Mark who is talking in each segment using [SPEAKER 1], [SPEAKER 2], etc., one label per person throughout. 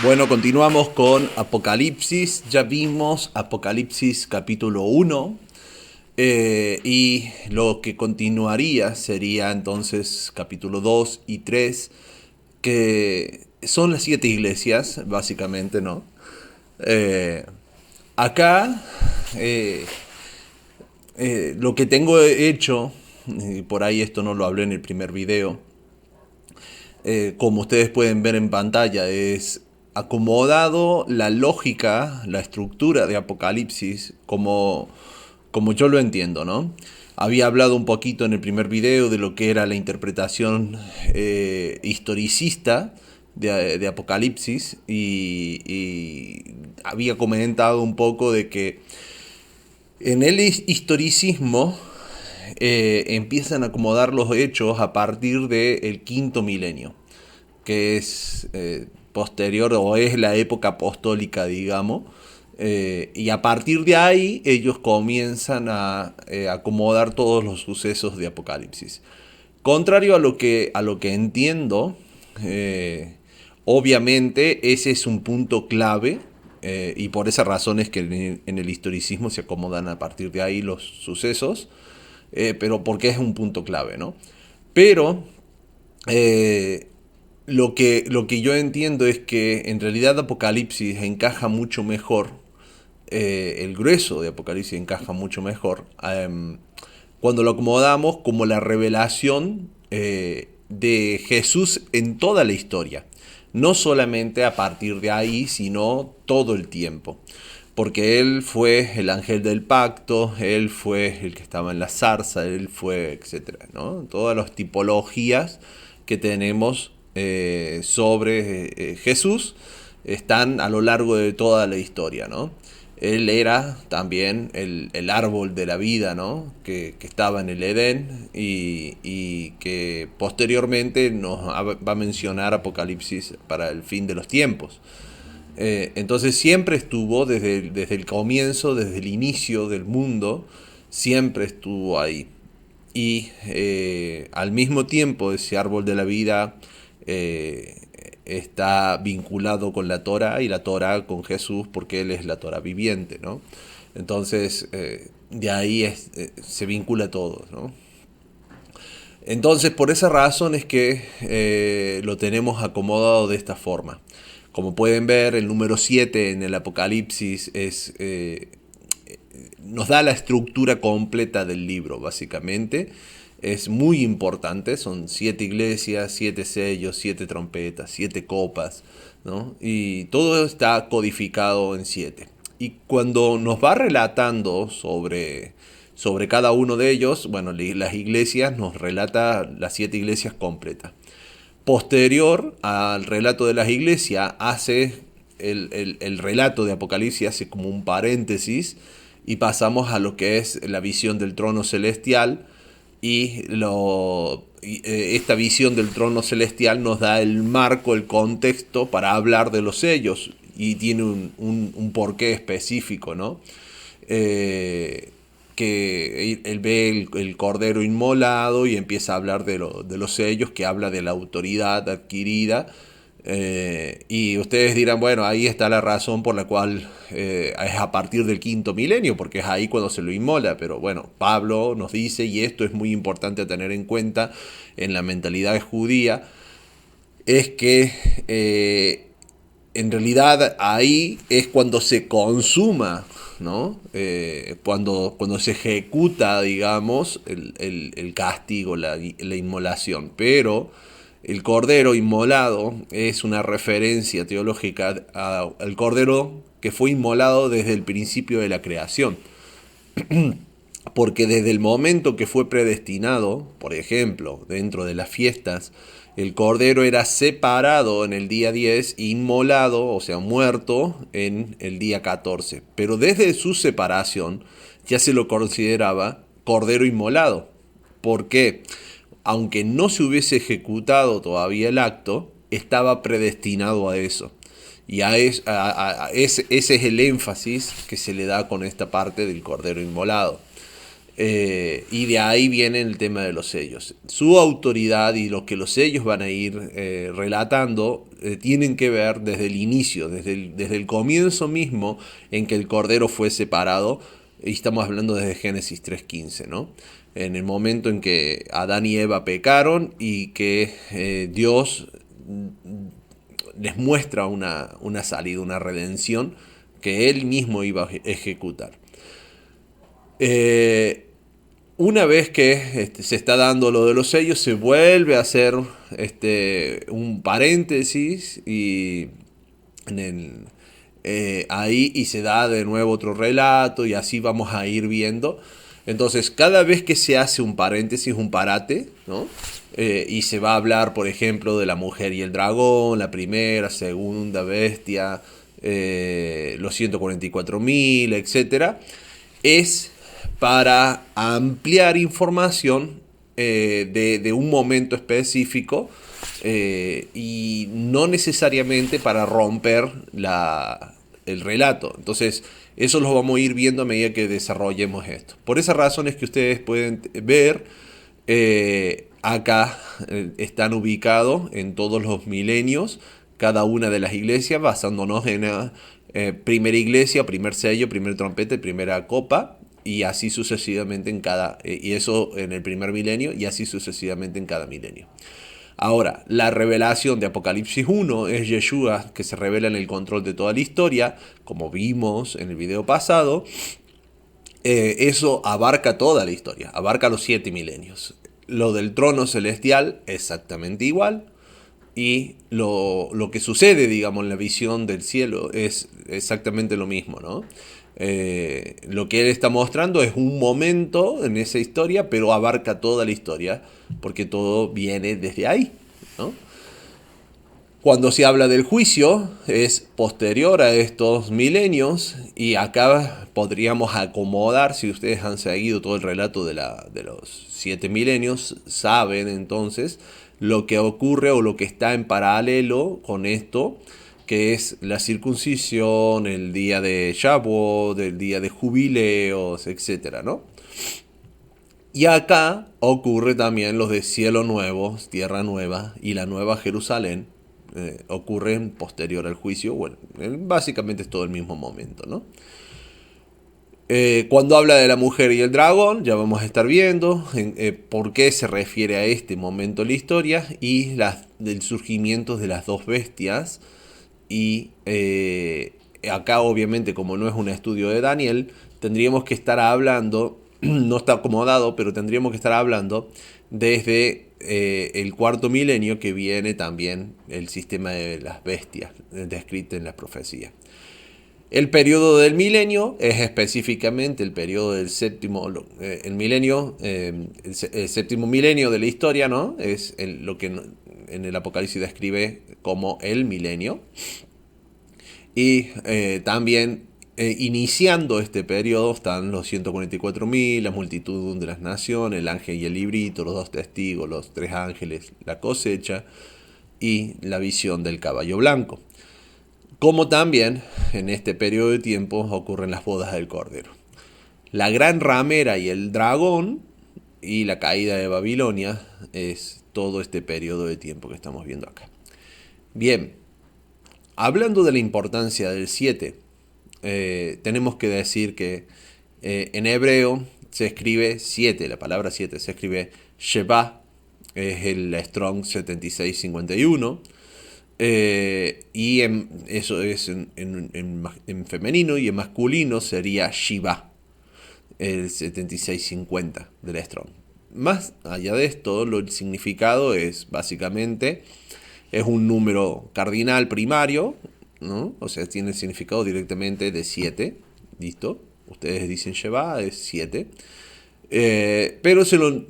[SPEAKER 1] Bueno, continuamos con Apocalipsis. Ya vimos Apocalipsis capítulo 1 y lo que continuaría sería entonces capítulo 2 y 3, que son las 7 iglesias, básicamente, ¿no? Eh, acá eh, lo que tengo hecho, y por ahí esto no lo hablé en el primer video, como ustedes pueden ver en pantalla, es acomodado la lógica, la estructura de Apocalipsis como yo lo entiendo, ¿no? Había hablado un poquito en el primer video de lo que era la interpretación historicista de Apocalipsis y había comentado un poco de que en el historicismo empiezan a acomodar los hechos a partir del quinto milenio, que es posterior o es la época apostólica, digamos. Y a partir de ahí ellos comienzan a acomodar todos los sucesos de Apocalipsis. Contrario a lo que entiendo, eh, obviamente ese es un punto clave y por esa razón es que en el historicismo se acomodan a partir de ahí los sucesos, pero porque es un punto clave, ¿no? Pero eh, lo que yo entiendo es que en realidad Apocalipsis encaja mucho mejor, el grueso de Apocalipsis encaja mucho mejor cuando lo acomodamos como la revelación de Jesús en toda la historia. No solamente a partir de ahí, sino todo el tiempo. Porque él fue el ángel del pacto, él fue el que estaba en la zarza, él fue, etcétera, ¿no? Todas las tipologías que tenemos sobre Jesús están a lo largo de toda la historia, ¿no? Él era también el árbol de la vida, ¿no? Que estaba en el Edén y que posteriormente nos va a mencionar Apocalipsis para el fin de los tiempos. Entonces siempre estuvo desde el comienzo, desde el inicio del mundo, siempre estuvo ahí. Y al mismo tiempo ese árbol de la vida eh, está vinculado con la Torah y la Torah con Jesús porque Él es la Torah viviente, ¿no? Entonces de ahí se vincula todo, ¿no? Entonces, por esa razón es que lo tenemos acomodado de esta forma. Como pueden ver, el número 7 en el Apocalipsis nos da la estructura completa del libro, básicamente. Es muy importante, son 7 iglesias, 7 sellos, 7 trompetas, 7 copas, ¿no? Y todo está codificado en 7. Y cuando nos va relatando sobre cada uno de ellos, bueno, las iglesias nos relata las 7 iglesias completas. Posterior al relato de las iglesias, hace el relato de Apocalipsis, hace como un paréntesis y pasamos a lo que es la visión del trono celestial esta visión del trono celestial nos da el marco, el contexto para hablar de los sellos y tiene un porqué específico, ¿no? Eh, que él ve el cordero inmolado y empieza a hablar de los sellos, que habla de la autoridad adquirida. Y ustedes dirán, bueno, ahí está la razón por la cual es a partir del quinto milenio, porque es ahí cuando se lo inmola. Pero bueno, Pablo nos dice, y esto es muy importante a tener en cuenta en la mentalidad judía, es que en realidad ahí es cuando se consuma, ¿no? Cuando se ejecuta, digamos, el castigo, la inmolación. Pero el cordero inmolado es una referencia teológica al cordero que fue inmolado desde el principio de la creación. Porque desde el momento que fue predestinado, por ejemplo, dentro de las fiestas, el cordero era separado en el día 10, inmolado, o sea, muerto en el día 14. Pero desde su separación ya se lo consideraba cordero inmolado. ¿Por qué? Aunque no se hubiese ejecutado todavía el acto, estaba predestinado a eso. Y ese es el énfasis que se le da con esta parte del cordero inmolado. Y de ahí viene el tema de los sellos. Su autoridad y lo que los sellos van a ir relatando tienen que ver desde el inicio, desde el comienzo mismo en que el Cordero fue separado. Y estamos hablando desde Génesis 3:15, ¿no? En el momento en que Adán y Eva pecaron y que Dios les muestra una salida, una redención que Él mismo iba a ejecutar. Una vez que se está dando lo de los sellos, se vuelve a hacer un paréntesis y ahí y se da de nuevo otro relato y así vamos a ir viendo. Entonces, cada vez que se hace un paréntesis, un parate, ¿no? Y se va a hablar, por ejemplo, de la mujer y el dragón, la primera, segunda bestia, los 144.000, etcétera, es para ampliar información de un momento específico y no necesariamente para romper el relato. Entonces, eso lo vamos a ir viendo a medida que desarrollemos esto. Por esa razón es que ustedes pueden ver, acá están ubicados en todos los milenios cada una de las iglesias, basándonos en la primera iglesia, primer sello, primer trompeta, primera copa, y así sucesivamente en cada, y eso en el primer milenio, y así sucesivamente en cada milenio. Ahora, la revelación de Apocalipsis 1 es Yeshua que se revela en el control de toda la historia, como vimos en el video pasado. Eso abarca toda la historia, abarca los 7 milenios. Lo del trono celestial, exactamente igual. Y lo que sucede, digamos, en la visión del cielo es exactamente lo mismo, ¿no? Lo que él está mostrando es un momento en esa historia, pero abarca toda la historia, porque todo viene desde ahí, ¿no? Cuando se habla del juicio, es posterior a estos milenios, y acá podríamos acomodar, si ustedes han seguido todo el relato de los 7 milenios, saben entonces lo que ocurre o lo que está en paralelo con esto, que es la circuncisión, el día de Shavuot, el día de jubileos, etcétera, ¿no? Y acá ocurre también los de cielo nuevo, tierra nueva y la nueva Jerusalén. Ocurren posterior al juicio. Bueno, básicamente es todo el mismo momento, ¿no? Cuando habla de la mujer y el dragón, ya vamos a estar viendo por qué se refiere a este momento de la historia y del surgimiento de las dos bestias. Y acá obviamente, como no es un estudio de Daniel, tendríamos que estar hablando, no está acomodado, pero tendríamos que estar hablando desde el cuarto milenio, que viene también el sistema de las bestias descrito en las profecías. El periodo del milenio es específicamente el periodo del séptimo, el milenio, el séptimo milenio de la historia, ¿no? Es lo que en el Apocalipsis describe como el milenio. Y también iniciando este periodo están los 144.000, la multitud de las naciones, el ángel y el librito, los 2 testigos, los 3 ángeles, la cosecha y la visión del caballo blanco. Como también en este periodo de tiempo ocurren las bodas del Cordero. La gran ramera y el dragón y la caída de Babilonia es todo este periodo de tiempo que estamos viendo acá. Bien, hablando de la importancia del 7, tenemos que decir que en hebreo se escribe 7, la palabra 7 se escribe Sheba, es el Strong 7651. Y eso es en femenino, y en masculino sería Shiva, el 7650 del Strong. Más allá de esto, el significado es básicamente es un número cardinal primario, ¿no? O sea, tiene el significado directamente de 7, ¿listo? Ustedes dicen Shiva, es 7. Pero se lo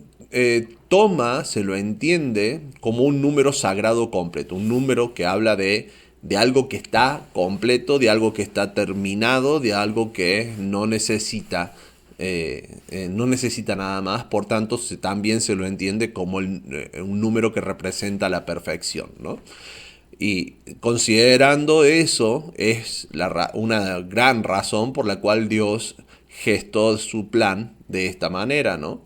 [SPEAKER 1] se lo entiende como un número sagrado completo, un número que habla de algo que está completo, de algo que está terminado, de algo que no necesita nada más. Por tanto, también se lo entiende como un número que representa la perfección, ¿no? Y considerando eso, es una gran razón por la cual Dios gestó su plan de esta manera, ¿no?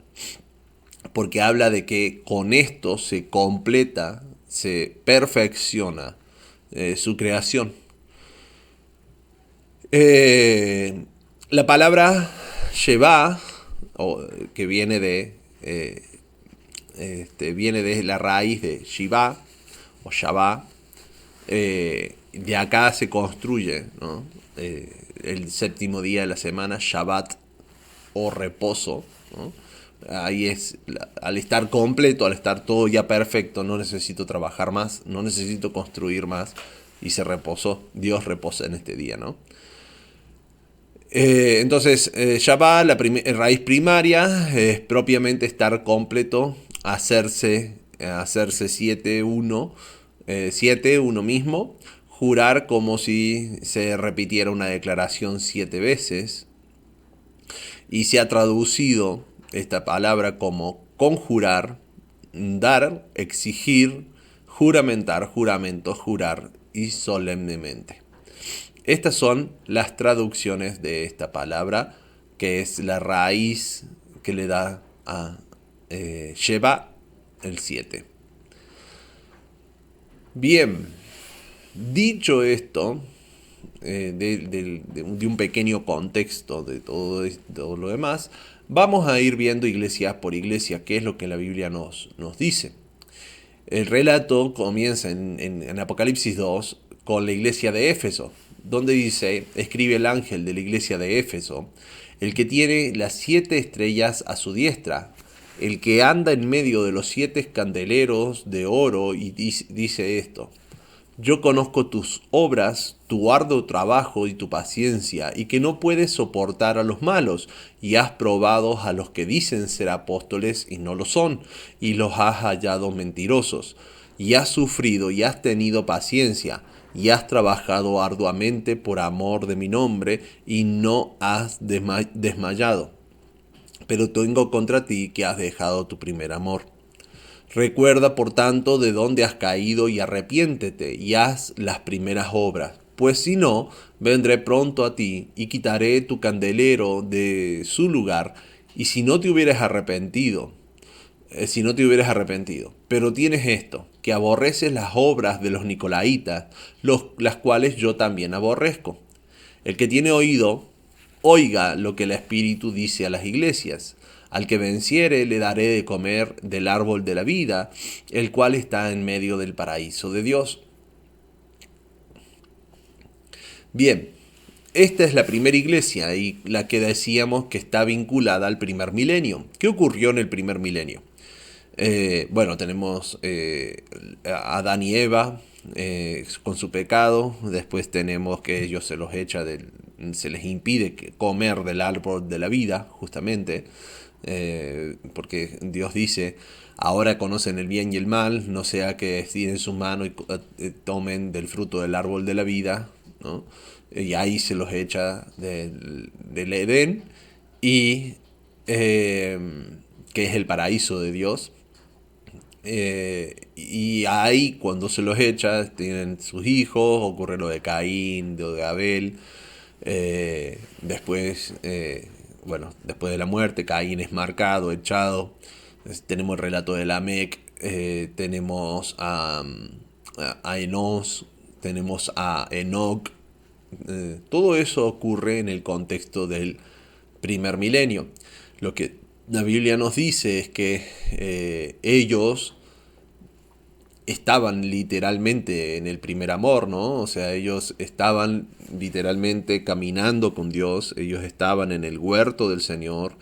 [SPEAKER 1] Porque habla de que con esto se completa, se perfecciona su creación. La palabra Sheba, que viene de la raíz de Shiva o Shabá, de acá se construye, ¿no? El séptimo día de la semana, Shabbat o reposo, ¿no? Ahí es, al estar completo, al estar todo ya perfecto, no necesito trabajar más, no necesito construir más, y se reposó, Dios reposa en este día, ¿no? Entonces, Shabbat, la raíz primaria, es propiamente estar completo, hacerse 7 uno mismo, jurar como si se repitiera una declaración 7 veces, y se ha traducido esta palabra como conjurar, dar, exigir, juramentar, juramento, jurar y solemnemente. Estas son las traducciones de esta palabra, que es la raíz que le da a Sheba el 7. Bien, dicho esto, de un pequeño contexto de todo lo demás, vamos a ir viendo iglesia por iglesia qué es lo que la Biblia nos dice. El relato comienza en Apocalipsis 2 con la iglesia de Éfeso, donde dice, escribe el ángel de la iglesia de Éfeso, el que tiene las 7 estrellas a su diestra, el que anda en medio de los 7 candeleros de oro, y dice esto: yo conozco tus obras, tu arduo trabajo y tu paciencia, y que no puedes soportar a los malos, y has probado a los que dicen ser apóstoles y no lo son, y los has hallado mentirosos, y has sufrido y has tenido paciencia, y has trabajado arduamente por amor de mi nombre, y no has desmayado. Pero tengo contra ti que has dejado tu primer amor. Recuerda, por tanto, de dónde has caído y arrepiéntete y haz las primeras obras. Pues si no, vendré pronto a ti y quitaré tu candelero de su lugar. Y si no te hubieras arrepentido, pero tienes esto, que aborreces las obras de los nicolaitas, las cuales yo también aborrezco. El que tiene oído, oiga lo que el Espíritu dice a las iglesias. Al que venciere le daré de comer del árbol de la vida, el cual está en medio del paraíso de Dios. Bien, esta es la primera iglesia y la que decíamos que está vinculada al primer milenio. ¿Qué ocurrió en el primer milenio? Bueno, tenemos a Adán y Eva con su pecado. Después tenemos que ellos se les impide comer del árbol de la vida, justamente. Porque Dios dice, ahora conocen el bien y el mal, no sea que estiren su mano y tomen del fruto del árbol de la vida, ¿no? Y ahí se los echa del Edén, y que es el paraíso de Dios. Y ahí cuando se los echa, tienen sus hijos, ocurre lo de Caín, lo de Abel. Después de la muerte, Caín es marcado, echado. Tenemos el relato de Lamec, tenemos a Enos, tenemos a Enoc. Todo eso ocurre en el contexto del primer milenio. Lo que la Biblia nos dice es que ellos estaban literalmente en el primer amor, ¿no? O sea, ellos estaban literalmente caminando con Dios, ellos estaban en el huerto del Señor,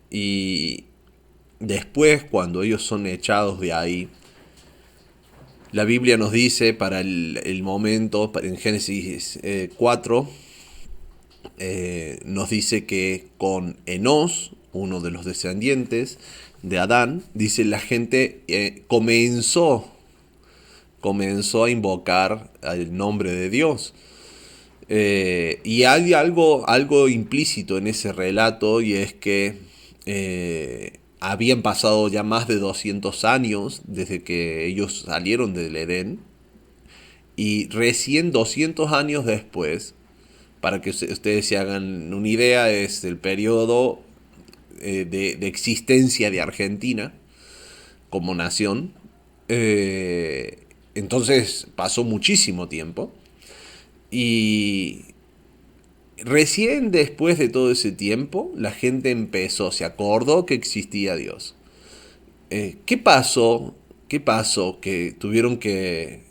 [SPEAKER 1] y después, cuando ellos son echados de ahí, la Biblia nos dice para el momento, en Génesis 4, nos dice que con Enos, uno de los descendientes de Adán, dice la gente comenzó a invocar el nombre de Dios. Y hay algo implícito en ese relato, y es que habían pasado ya más de 200 años desde que ellos salieron del Edén, y recién 200 años después Para que ustedes se hagan una idea, es el periodo de existencia de Argentina como nación. Entonces pasó muchísimo tiempo. Y recién después de todo ese tiempo, la gente empezó, se acordó que existía Dios. ¿Qué pasó? ¿Qué pasó? Que tuvieron que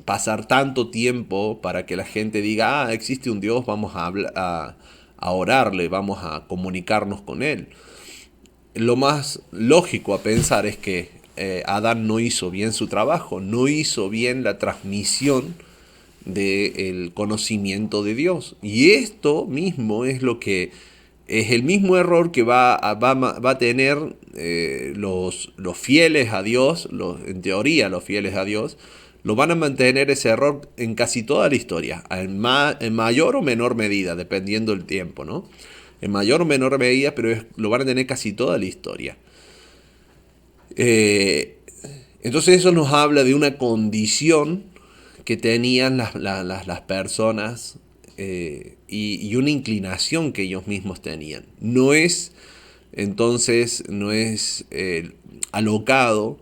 [SPEAKER 1] pasar tanto tiempo para que la gente diga, ah, existe un Dios, vamos a orarle, vamos a comunicarnos con Él. Lo más lógico a pensar es que Adán no hizo bien su trabajo, no hizo bien la transmisión del conocimiento de Dios. Y esto mismo es lo que es el mismo error que va a tener los fieles a Dios, en teoría los fieles a Dios, lo van a mantener ese error en casi toda la historia, en mayor o menor medida, dependiendo del tiempo, ¿no? En mayor o menor medida, pero lo van a tener casi toda la historia. Entonces eso nos habla de una condición que tenían las personas y una inclinación que ellos mismos tenían. No es, entonces, no es alocado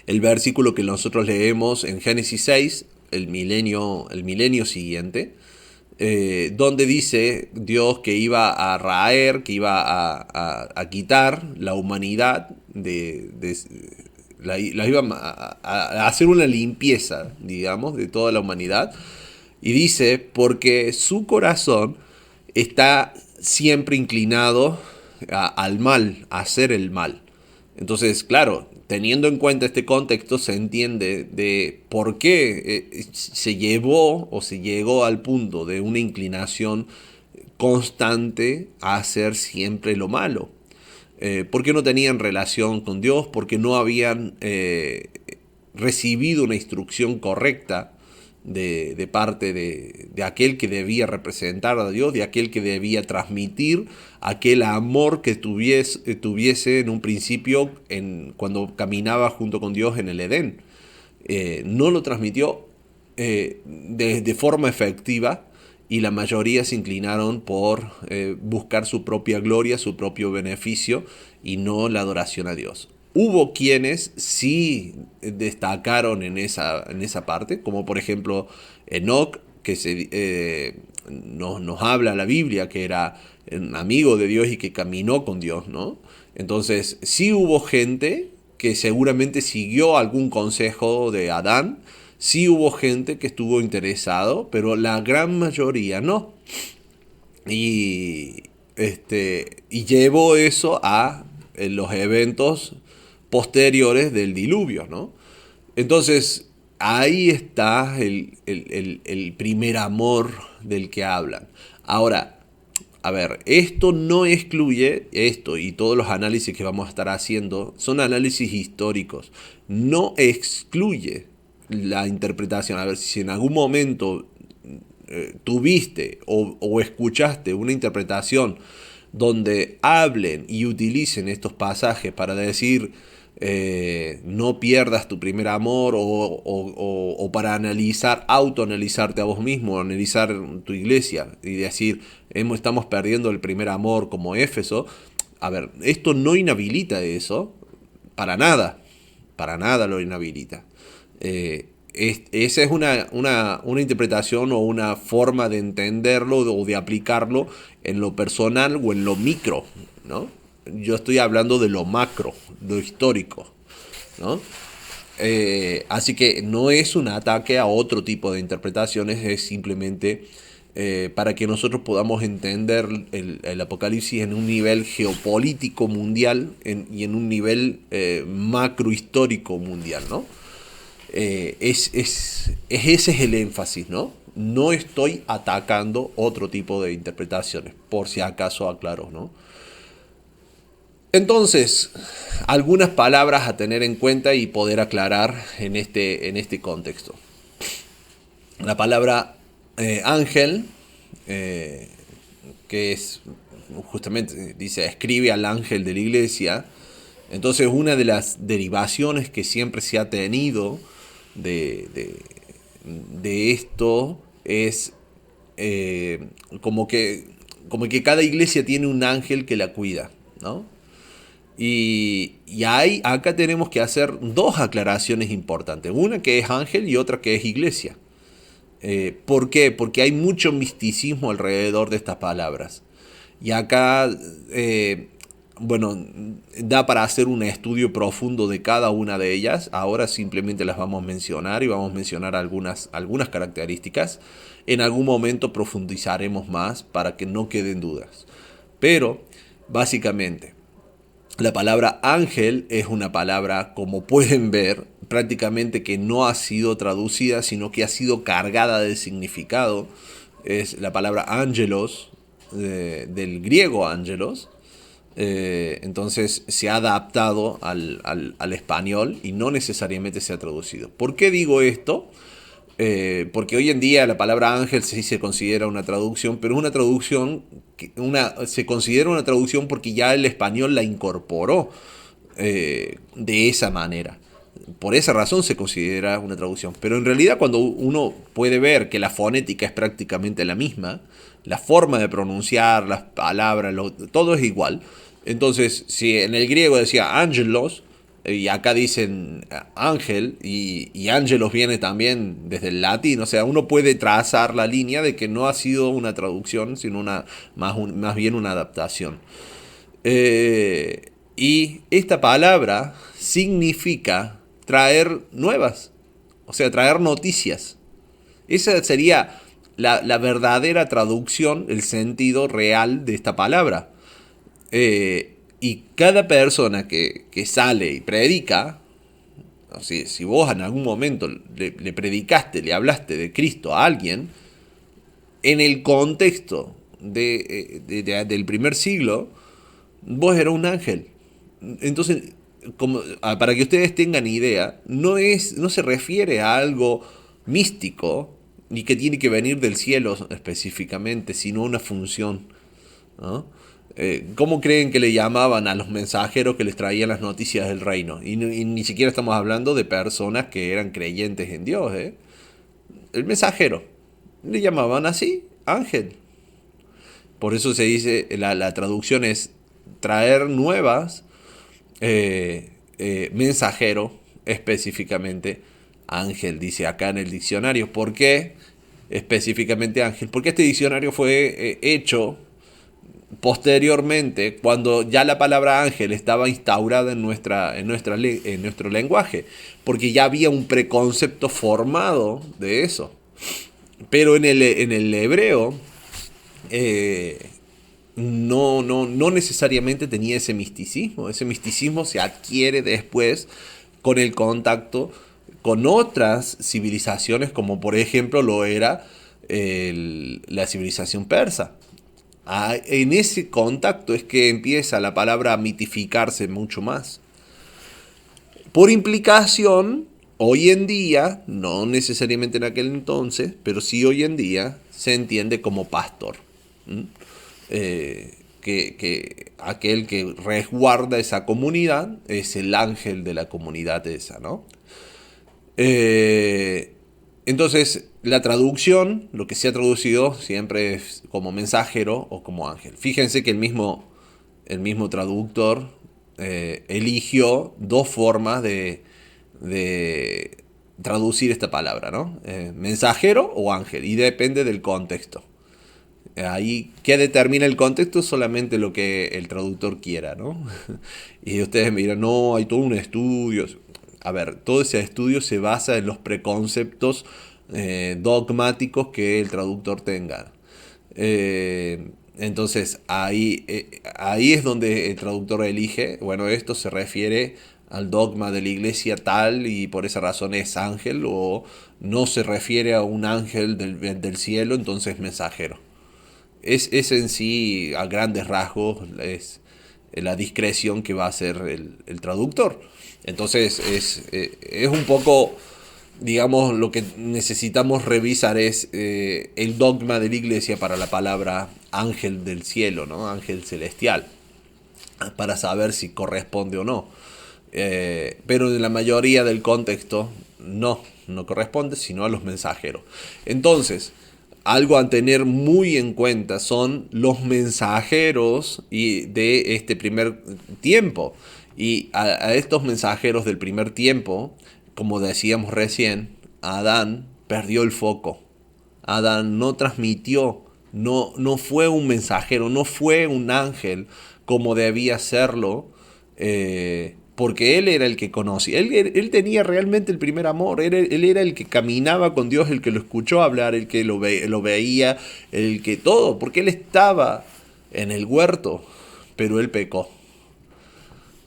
[SPEAKER 1] el versículo que nosotros leemos en Génesis 6, el milenio siguiente, donde dice Dios que iba a raer, que iba a quitar la humanidad la iba a hacer una limpieza, digamos, de toda la humanidad. Y dice, porque su corazón está siempre inclinado al mal, a hacer el mal. Entonces, claro, teniendo en cuenta este contexto, se entiende de por qué se llevó o se llegó al punto de una inclinación constante a hacer siempre lo malo. Porque no tenían relación con Dios, porque no habían recibido una instrucción correcta de parte de aquel que debía representar a Dios, de aquel que debía transmitir aquel amor que tuviese en un principio cuando caminaba junto con Dios en el Edén. No lo transmitió de forma efectiva y la mayoría se inclinaron por buscar su propia gloria, su propio beneficio y no la adoración a Dios. Hubo quienes sí destacaron en esa parte, como por ejemplo Enoc, que nos habla la Biblia, que era un amigo de Dios y que caminó con Dios, ¿no? Entonces sí hubo gente que seguramente siguió algún consejo de Adán, sí hubo gente que estuvo interesado, pero la gran mayoría no. Y, y llevó eso a los eventos posteriores del diluvio, ¿no? Entonces, ahí está el primer amor del que hablan. Ahora, a ver, esto no excluye, esto y todos los análisis que vamos a estar haciendo son análisis históricos, no excluye la interpretación. A ver, si en algún momento tuviste o escuchaste una interpretación donde hablen y utilicen estos pasajes para decir no pierdas tu primer amor o para autoanalizarte a vos mismo, analizar tu iglesia y decir estamos perdiendo el primer amor como Éfeso. A ver, esto no inhabilita eso, para nada lo inhabilita. Esa es una interpretación o una forma de entenderlo o de aplicarlo en lo personal o en lo micro, ¿no? Yo estoy hablando de lo macro, lo histórico, ¿no? Así que no es un ataque a otro tipo de interpretaciones, es simplemente para que nosotros podamos entender el Apocalipsis en un nivel geopolítico mundial y en un nivel macrohistórico mundial, ¿no? Ese es el énfasis, ¿no? No estoy atacando otro tipo de interpretaciones, por si acaso aclaro, ¿no? Entonces, algunas palabras a tener en cuenta y poder aclarar en este contexto. La palabra ángel, que es justamente, dice, escribe al ángel de la iglesia. Entonces, una de las derivaciones que siempre se ha tenido de esto es como que, como que cada iglesia tiene un ángel que la cuida, ¿no? Acá tenemos que hacer dos aclaraciones importantes. Una que es ángel y otra que es iglesia. ¿Por qué? Porque hay mucho misticismo alrededor de estas palabras. Y acá, bueno, da para hacer un estudio profundo de cada una de ellas. Ahora simplemente las vamos a mencionar y vamos a mencionar algunas características. En algún momento profundizaremos más para que no queden dudas. Pero, básicamente, la palabra ángel es una palabra, como pueden ver, prácticamente que no ha sido traducida, sino que ha sido cargada de significado. Es la palabra ángelos, del griego ángelos. Entonces se ha adaptado al español y no necesariamente se ha traducido. ¿Por qué digo esto? Porque hoy en día la palabra ángel sí se considera una traducción, pero es una traducción, se considera una traducción porque ya el español la incorporó de esa manera. Por esa razón se considera una traducción. Pero en realidad cuando uno puede ver que la fonética es prácticamente la misma, la forma de pronunciar las palabras, todo es igual. Entonces, si en el griego decía ángelos, y acá dicen ángel, y ángelos viene también desde el latín, o sea, uno puede trazar la línea de que no ha sido una traducción, sino más bien una adaptación. Y esta palabra significa traer nuevas, o sea, traer noticias. Esa sería la verdadera traducción, el sentido real de esta palabra. Y cada persona que sale y predica, o sea, si vos en algún momento le predicaste, le hablaste de Cristo a alguien, en el contexto del primer siglo, vos eras un ángel. Entonces, para que ustedes tengan idea, no se refiere a algo místico, ni que tiene que venir del cielo específicamente, sino una función, ¿no? ¿Cómo creen que le llamaban a los mensajeros que les traían las noticias del reino? Y ni siquiera estamos hablando de personas que eran creyentes en Dios, ¿eh? El mensajero. Le llamaban así, ángel. Por eso se dice, la traducción es traer nuevas, mensajero, específicamente ángel, dice acá en el diccionario. ¿Por qué específicamente ángel? Porque este diccionario fue hecho posteriormente, cuando ya la palabra ángel estaba instaurada en nuestro lenguaje, porque ya había un preconcepto formado de eso. Pero en el hebreo no necesariamente tenía ese misticismo. Ese misticismo se adquiere después con el contacto con otras civilizaciones, como por ejemplo lo era la civilización persa. En ese contacto es que empieza la palabra a mitificarse mucho más. Por implicación, hoy en día, no necesariamente en aquel entonces, pero sí hoy en día, se entiende como pastor. ¿Mm? Que aquel que resguarda esa comunidad es el ángel de la comunidad esa, ¿no? Eh, entonces, la traducción, lo que se ha traducido siempre es como mensajero o como ángel. Fíjense que el mismo traductor eligió dos formas de traducir esta palabra, ¿no? Mensajero o ángel, y depende del contexto. Ahí, ¿qué determina el contexto? Solamente lo que el traductor quiera, ¿no? Y ustedes me dirán, no, hay todo un estudio. A ver, todo ese estudio se basa en los preconceptos dogmáticos que el traductor tenga. Entonces, ahí es donde el traductor elige, bueno, esto se refiere al dogma de la iglesia tal y por esa razón es ángel, o no se refiere a un ángel del cielo, entonces mensajero. Es en sí, a grandes rasgos, es la discreción que va a hacer el traductor. Entonces es un poco, digamos, lo que necesitamos revisar es el dogma de la iglesia para la palabra ángel del cielo, ¿no? Ángel celestial, para saber si corresponde o no. Pero en la mayoría del contexto no corresponde, sino a los mensajeros. Entonces, algo a tener muy en cuenta son los mensajeros de este primer tiempo. Y a estos mensajeros del primer tiempo, como decíamos recién, Adán perdió el foco. Adán no transmitió, no fue un mensajero, no fue un ángel como debía serlo, porque él era el que conocía. Él tenía realmente el primer amor, él era el que caminaba con Dios, el que lo escuchó hablar, el que lo veía, el que todo, porque él estaba en el huerto, pero él pecó.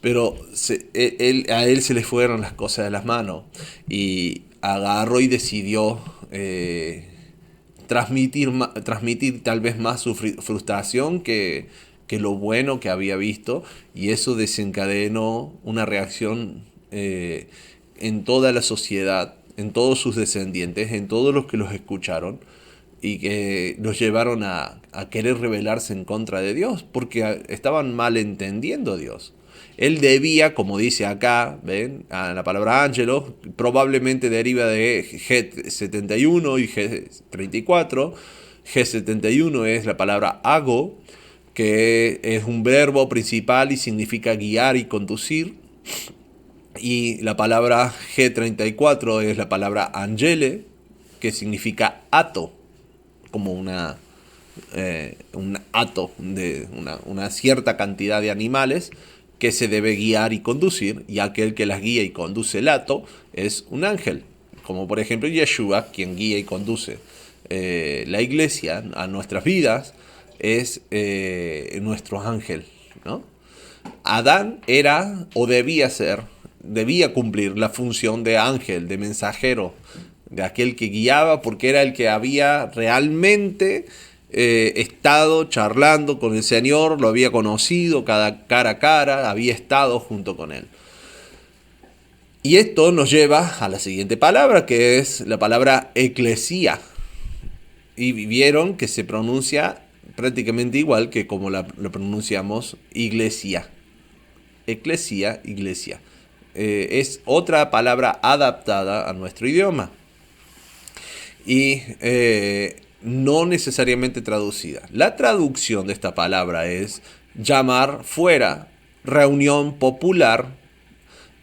[SPEAKER 1] Pero a él se le fueron las cosas de las manos y agarró y decidió transmitir tal vez más su frustración que lo bueno que había visto, y eso desencadenó una reacción en toda la sociedad, en todos sus descendientes, en todos los que los escucharon, y que los llevaron a querer rebelarse en contra de Dios, porque estaban mal entendiendo a Dios. Él debía, como dice acá, ¿ven? A la palabra ángelo, probablemente deriva de G71 y G34. G71 es la palabra ago, que es un verbo principal y significa guiar y conducir. Y la palabra G34 es la palabra angele, que significa ato, como un hato de una cierta cantidad de animales que se debe guiar y conducir, y aquel que las guía y conduce el hato es un ángel, como por ejemplo Yeshua, quien guía y conduce la iglesia a nuestras vidas, es nuestro ángel, ¿no? Adán era o debía cumplir la función de ángel, de mensajero, de aquel que guiaba, porque era el que había realmente estado charlando con el Señor, lo había conocido cara a cara, había estado junto con él. Y esto nos lleva a la siguiente palabra, que es la palabra eclesía. Y vieron que se pronuncia prácticamente igual que como lo pronunciamos iglesia. Eclesía, iglesia. Es otra palabra adaptada a nuestro idioma. Y no necesariamente traducida. La traducción de esta palabra es llamar fuera, reunión popular,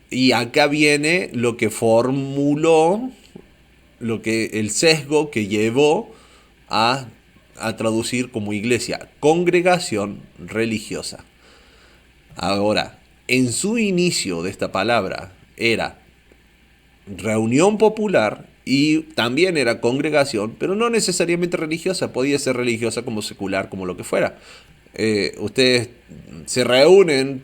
[SPEAKER 1] y acá viene lo que formuló, el sesgo que llevó a traducir como iglesia, congregación religiosa. Ahora, en su inicio de esta palabra era reunión popular y también era congregación, pero no necesariamente religiosa, podía ser religiosa como secular, como lo que fuera. Ustedes se reúnen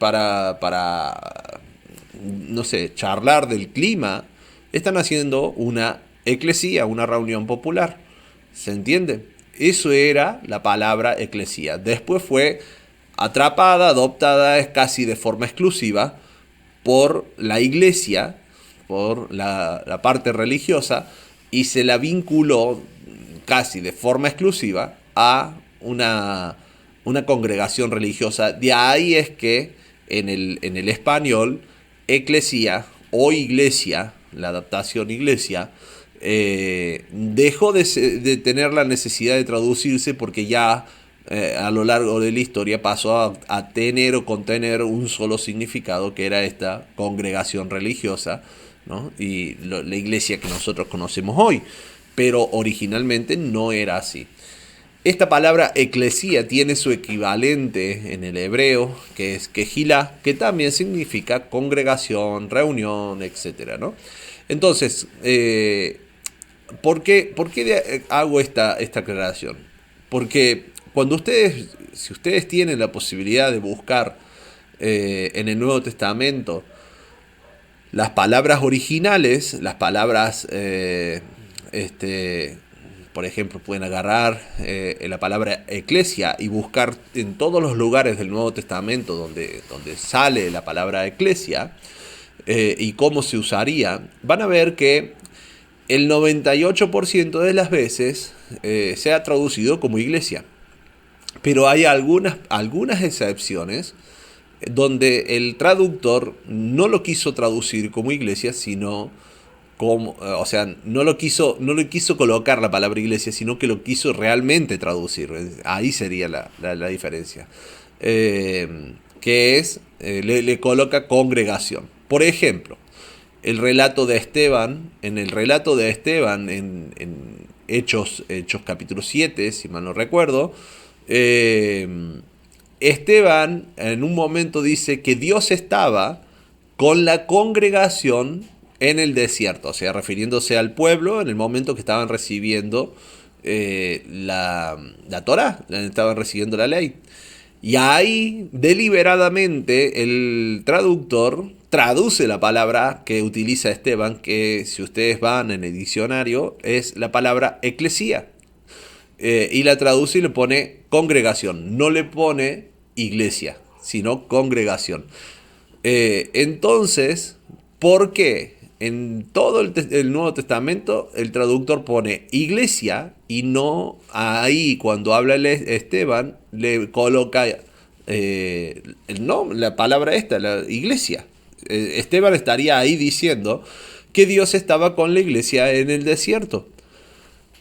[SPEAKER 1] no sé, charlar del clima, están haciendo una eclesía, una reunión popular. ¿Se entiende? Eso era la palabra eclesía. Después fue atrapada, adoptada casi de forma exclusiva por la iglesia, por la parte religiosa, y se la vinculó casi de forma exclusiva a una congregación religiosa. De ahí es que en el español, eclesía o iglesia, la adaptación iglesia, dejó de tener la necesidad de traducirse, porque ya a lo largo de la historia pasó a tener o contener un solo significado, que era esta congregación religiosa, ¿no? Y la iglesia que nosotros conocemos hoy, pero originalmente no era así. Esta palabra eclesía tiene su equivalente en el hebreo, que es kehilá, que también significa congregación, reunión, etc., ¿no? Entonces, ¿por qué hago esta aclaración? Porque si ustedes tienen la posibilidad de buscar en el Nuevo Testamento las palabras originales, las palabras, por ejemplo, pueden agarrar la palabra eclesia y buscar en todos los lugares del Nuevo Testamento donde sale la palabra eclesia y cómo se usaría, van a ver que el 98% de las veces se ha traducido como iglesia. Pero hay algunas excepciones donde el traductor no lo quiso traducir como iglesia, sino o sea, no lo quiso colocar la palabra iglesia, sino que lo quiso realmente traducir. Ahí sería la diferencia. Que es, le coloca congregación. Por ejemplo, en el relato de Esteban, en Hechos capítulo 7, si mal no recuerdo, eh, Esteban en un momento dice que Dios estaba con la congregación en el desierto, o sea, refiriéndose al pueblo en el momento que estaban recibiendo la Torá, estaban recibiendo la ley. Y ahí, deliberadamente, el traductor traduce la palabra que utiliza Esteban, que si ustedes van en el diccionario, es la palabra eclesía. Y la traduce y le pone congregación, no le pone iglesia, sino congregación. Entonces, ¿por qué en todo el Nuevo Testamento el traductor pone iglesia y no ahí cuando habla Esteban le coloca la palabra esta, la iglesia? Esteban estaría ahí diciendo que Dios estaba con la iglesia en el desierto.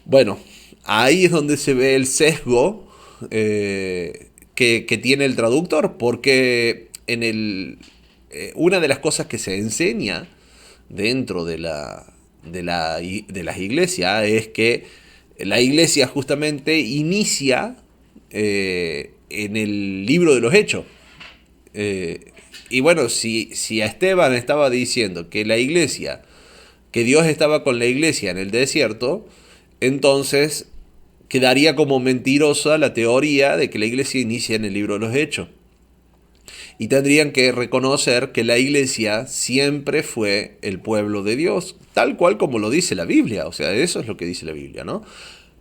[SPEAKER 1] Bueno, ahí es donde se ve el sesgo que tiene el traductor, porque una de las cosas que se enseña dentro de las iglesias es que la iglesia justamente inicia en el libro de los Hechos. Y bueno, si a Esteban estaba diciendo que Dios estaba con la iglesia en el desierto, entonces quedaría como mentirosa la teoría de que la iglesia inicia en el libro de los Hechos. Y tendrían que reconocer que la iglesia siempre fue el pueblo de Dios, tal cual como lo dice la Biblia. O sea, eso es lo que dice la Biblia, ¿no?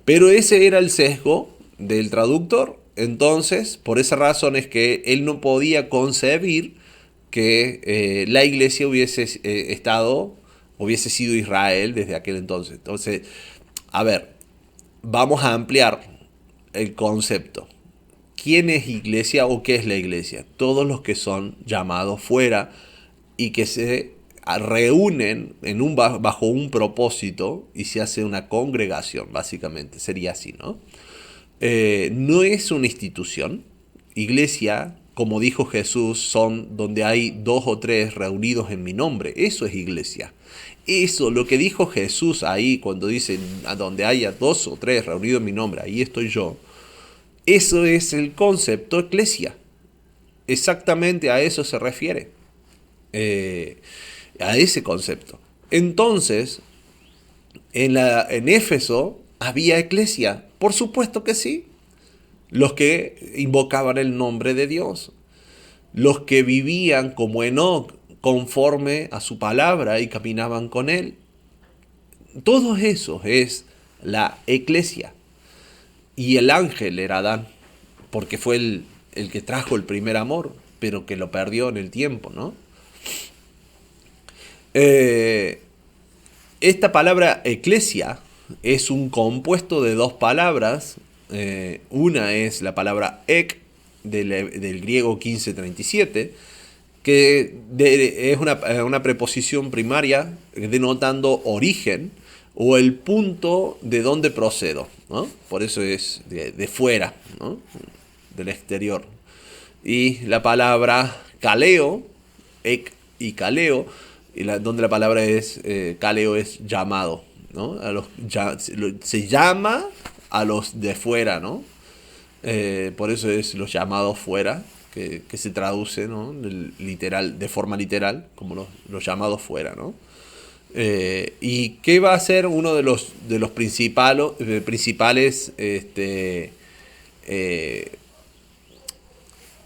[SPEAKER 1] Pero ese era el sesgo del traductor. Entonces, por esa razón es que él no podía concebir que la iglesia hubiese sido Israel desde aquel entonces. Entonces, a ver, vamos a ampliar el concepto. ¿Quién es iglesia o qué es la iglesia? Todos los que son llamados fuera y que se reúnen bajo un propósito y se hace una congregación, básicamente. Sería así, ¿no? No es una institución. Iglesia, como dijo Jesús, son donde hay 2 o 3 reunidos en mi nombre. Eso es iglesia. Eso, lo que dijo Jesús ahí cuando dice, a donde haya 2 o 3 reunidos en mi nombre, ahí estoy yo. Eso es el concepto eclesia. Exactamente a eso se refiere. A ese concepto. Entonces, en Éfeso había eclesia. Por supuesto que sí. Los que invocaban el nombre de Dios. Los que vivían como Enoc conforme a su palabra y caminaban con él. Todo eso es la eclesia. Y el ángel era Adán, porque fue el que trajo el primer amor, pero que lo perdió en el tiempo, ¿no? Esta palabra eclesia es un compuesto de 2 palabras. Una es la palabra ek, del griego 1537, que es una preposición primaria denotando origen o el punto de donde procedo, ¿no? Por eso es de fuera, ¿no? Del exterior. Y la palabra kaleo, ek y kaleo, donde la palabra es kaleo es llamado, ¿no? Se llama a los de fuera, ¿no? Por eso es los llamados fuera, que se traduce, ¿no? Literal, de forma literal, como los llamados fuera, ¿no? ¿Y qué va a ser uno de los principales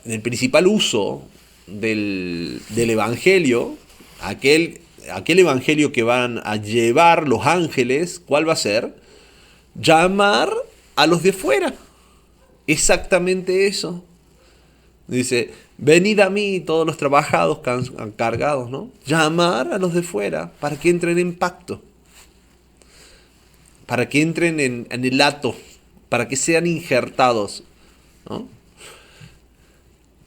[SPEAKER 1] el principal uso del evangelio, aquel evangelio que van a llevar los ángeles? ¿Cuál va a ser? Llamar a los de fuera. Exactamente eso. Dice, venid a mí todos los trabajados, cargados, ¿no? Llamar a los de fuera para que entren en pacto. Para que entren en el hato. Para que sean injertados, ¿no?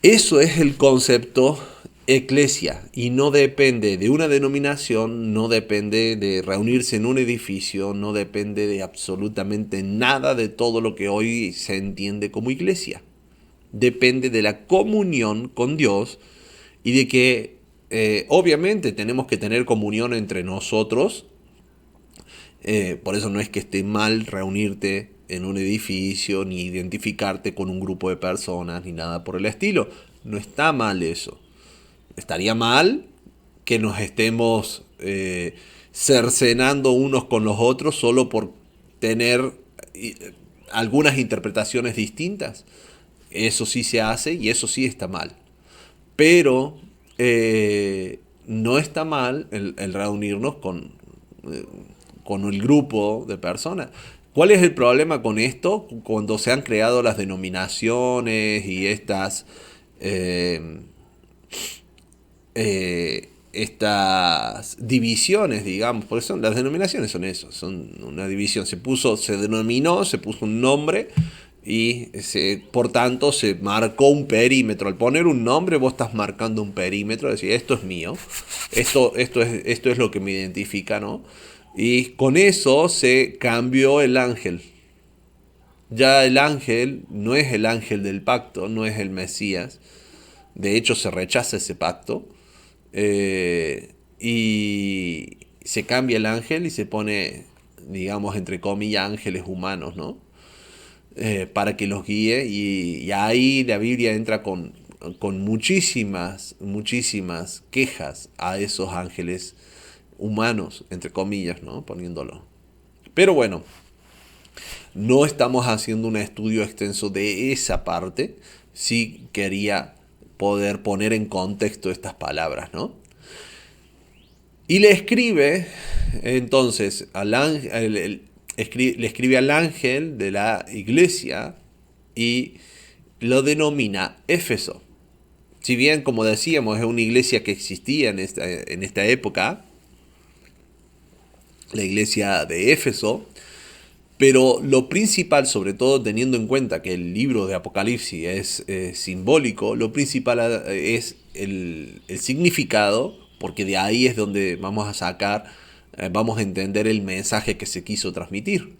[SPEAKER 1] Eso es el concepto eclesia y no depende de una denominación, no depende de reunirse en un edificio, no depende de absolutamente nada de todo lo que hoy se entiende como iglesia. Depende de la comunión con Dios y de que obviamente tenemos que tener comunión entre nosotros. Por eso no es que esté mal reunirte en un edificio, ni identificarte con un grupo de personas, ni nada por el estilo. No está mal eso. Estaría mal que nos estemos cercenando unos con los otros solo por tener algunas interpretaciones distintas. Eso sí se hace y eso sí está mal. Pero no está mal el reunirnos eh, con el grupo de personas. ¿Cuál es el problema con esto? Cuando se han creado las denominaciones y eh, estas divisiones, digamos, porque las denominaciones son eso, son una división. Se denominó, se puso un nombre y por tanto se marcó un perímetro. Al poner un nombre vos estás marcando un perímetro, es decir, esto es mío, esto es lo que me identifica, ¿no? Y con eso se cambió el ángel. Ya el ángel no es el ángel del pacto, no es el Mesías. De hecho se rechaza ese pacto. Y se cambia el ángel y se pone, digamos, entre comillas, ángeles humanos, ¿no? Para que los guíe y ahí la Biblia entra con muchísimas quejas a esos ángeles humanos, entre comillas, ¿no? Poniéndolo. Pero bueno, no estamos haciendo un estudio extenso de esa parte. Sí quería poder poner en contexto estas palabras, ¿no? Y le escribe, entonces, le escribe al ángel de la iglesia y lo denomina Éfeso. Si bien, como decíamos, es una iglesia que existía en esta época, la iglesia de Éfeso, pero lo principal, sobre todo teniendo en cuenta que el libro de Apocalipsis es simbólico, lo principal es el significado, porque de ahí es donde vamos a sacar, vamos a entender el mensaje que se quiso transmitir.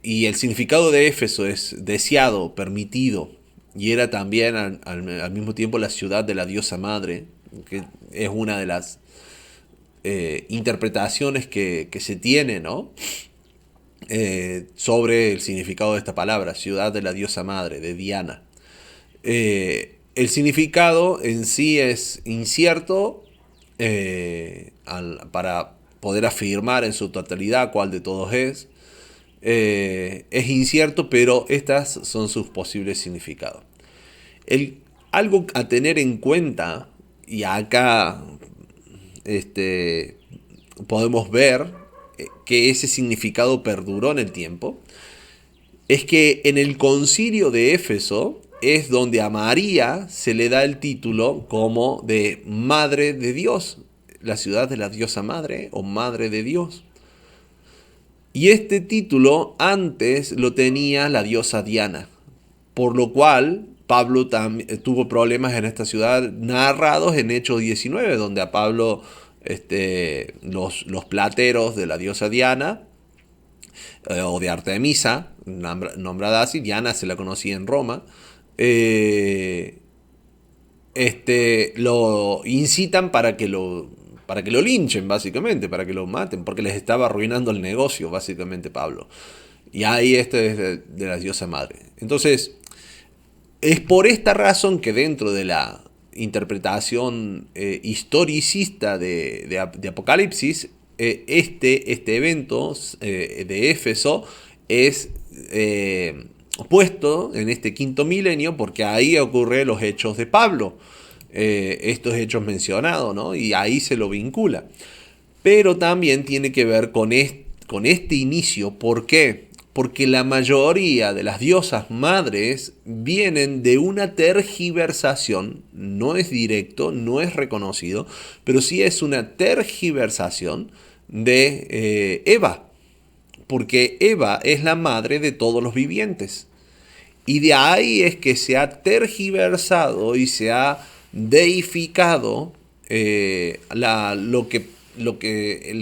[SPEAKER 1] Y el significado de Éfeso es deseado, permitido, y era también al mismo tiempo la ciudad de la diosa madre, que es una de las interpretaciones que se tiene, ¿no? Sobre el significado de esta palabra, ciudad de la diosa madre, de Diana. El significado en sí es incierto para poder afirmar en su totalidad cuál de todos es. Es incierto, pero estas son sus posibles significados. Algo a tener en cuenta, y acá podemos ver que ese significado perduró en el tiempo, es que en el concilio de Éfeso es donde a María se le da el título como de Madre de Dios, la ciudad de la diosa madre o Madre de Dios. Y este título antes lo tenía la diosa Diana, por lo cual Pablo tuvo problemas en esta ciudad narrados en Hechos 19, donde a Pablo los plateros de la diosa Diana o de Artemisa, nombrada así, Diana se la conocía en Roma, lo incitan para que lo linchen, básicamente, para que lo maten, porque les estaba arruinando el negocio, básicamente, Pablo. Y ahí este es de la diosa madre. Entonces, es por esta razón que dentro de la interpretación historicista de Apocalipsis, este evento de Éfeso es puesto en este quinto milenio porque ahí ocurren los hechos de Pablo, estos hechos mencionados, ¿no? Y ahí se lo vincula. Pero también tiene que ver con este inicio. ¿Por qué? Porque la mayoría de las diosas madres vienen de una tergiversación, no es directo, no es reconocido, pero sí es una tergiversación de Eva, porque Eva es la madre de todos los vivientes. Y de ahí es que se ha tergiversado y se ha deificado el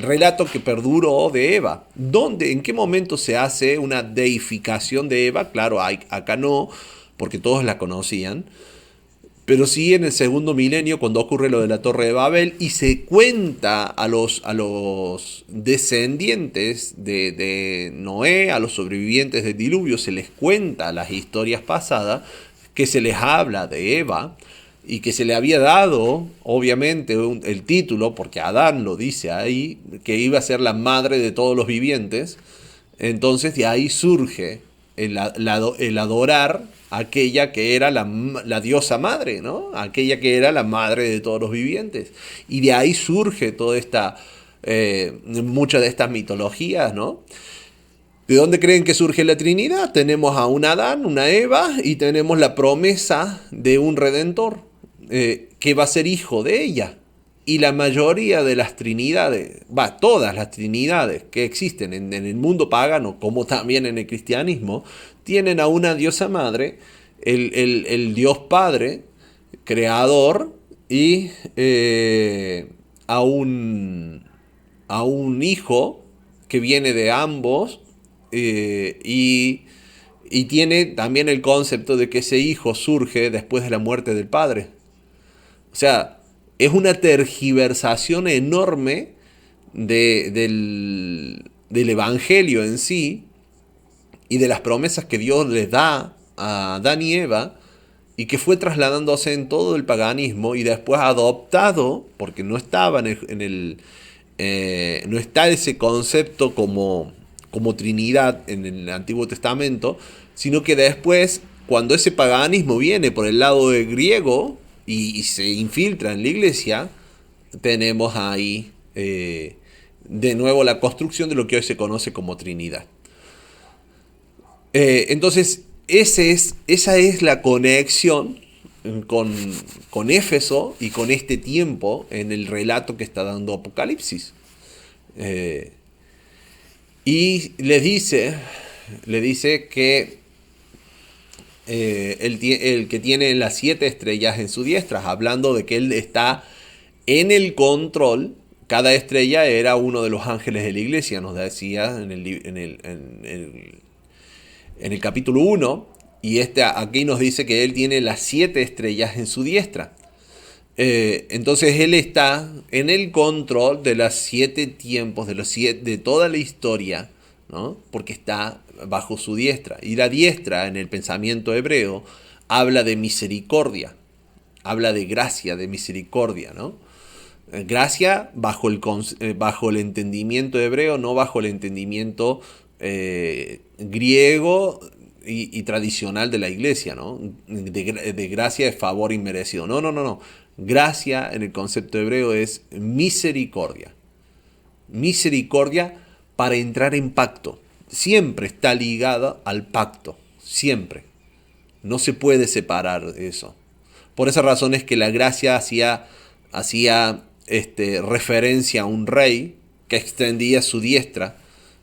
[SPEAKER 1] relato que perduró de Eva. ¿Dónde, en qué momento se hace una deificación de Eva? Claro, acá no, porque todos la conocían. Pero sí en el segundo milenio, cuando ocurre lo de la Torre de Babel, y se cuenta a los descendientes de Noé, a los sobrevivientes del diluvio, se les cuenta las historias pasadas, que se les habla de Eva, y que se le había dado, obviamente, el título, porque Adán lo dice ahí, que iba a ser la madre de todos los vivientes. Entonces de ahí surge el adorar a aquella que era la diosa madre, ¿no? Aquella que era la madre de todos los vivientes. Y de ahí surge toda esta, muchas de estas mitologías, ¿no? ¿De dónde creen que surge la Trinidad? Tenemos a un Adán, una Eva, y tenemos la promesa de un Redentor, que va a ser hijo de ella. Y la mayoría de las trinidades, todas las trinidades que existen en el mundo pagano, como también en el cristianismo, tienen a una diosa madre, el Dios Padre, creador, y a un hijo que viene de ambos, y tiene también el concepto de que ese hijo surge después de la muerte del padre. O sea, es una tergiversación enorme del Evangelio en sí y de las promesas que Dios les da a Adán y Eva, y que fue trasladándose en todo el paganismo y después adoptado, porque no estaba no está ese concepto como Trinidad en el Antiguo Testamento, sino que después, cuando ese paganismo viene por el lado del griego y se infiltra en la iglesia, tenemos ahí de nuevo la construcción de lo que hoy se conoce como Trinidad. Entonces, esa es la conexión con Éfeso y con este tiempo en el relato que está dando Apocalipsis. Y le dice que el que tiene las 7 estrellas en su diestra, hablando de que él está en el control. Cada estrella era uno de los ángeles de la iglesia, nos decía en el capítulo 1, y aquí nos dice que él tiene las 7 estrellas en su diestra. Entonces él está en el control de los 7 tiempos, de toda la historia, ¿no? Porque está bajo su diestra. Y la diestra en el pensamiento hebreo habla de misericordia, habla de gracia, de misericordia, ¿no? Gracia bajo el entendimiento hebreo, no bajo el entendimiento griego y tradicional de la iglesia, ¿no? De gracia es favor inmerecido. No, no, no, no. Gracia en el concepto hebreo es misericordia. Misericordia para entrar en pacto. Siempre está ligada al pacto. Siempre. No se puede separar de eso. Por esa razón es que la gracia hacía referencia a un rey que extendía su diestra,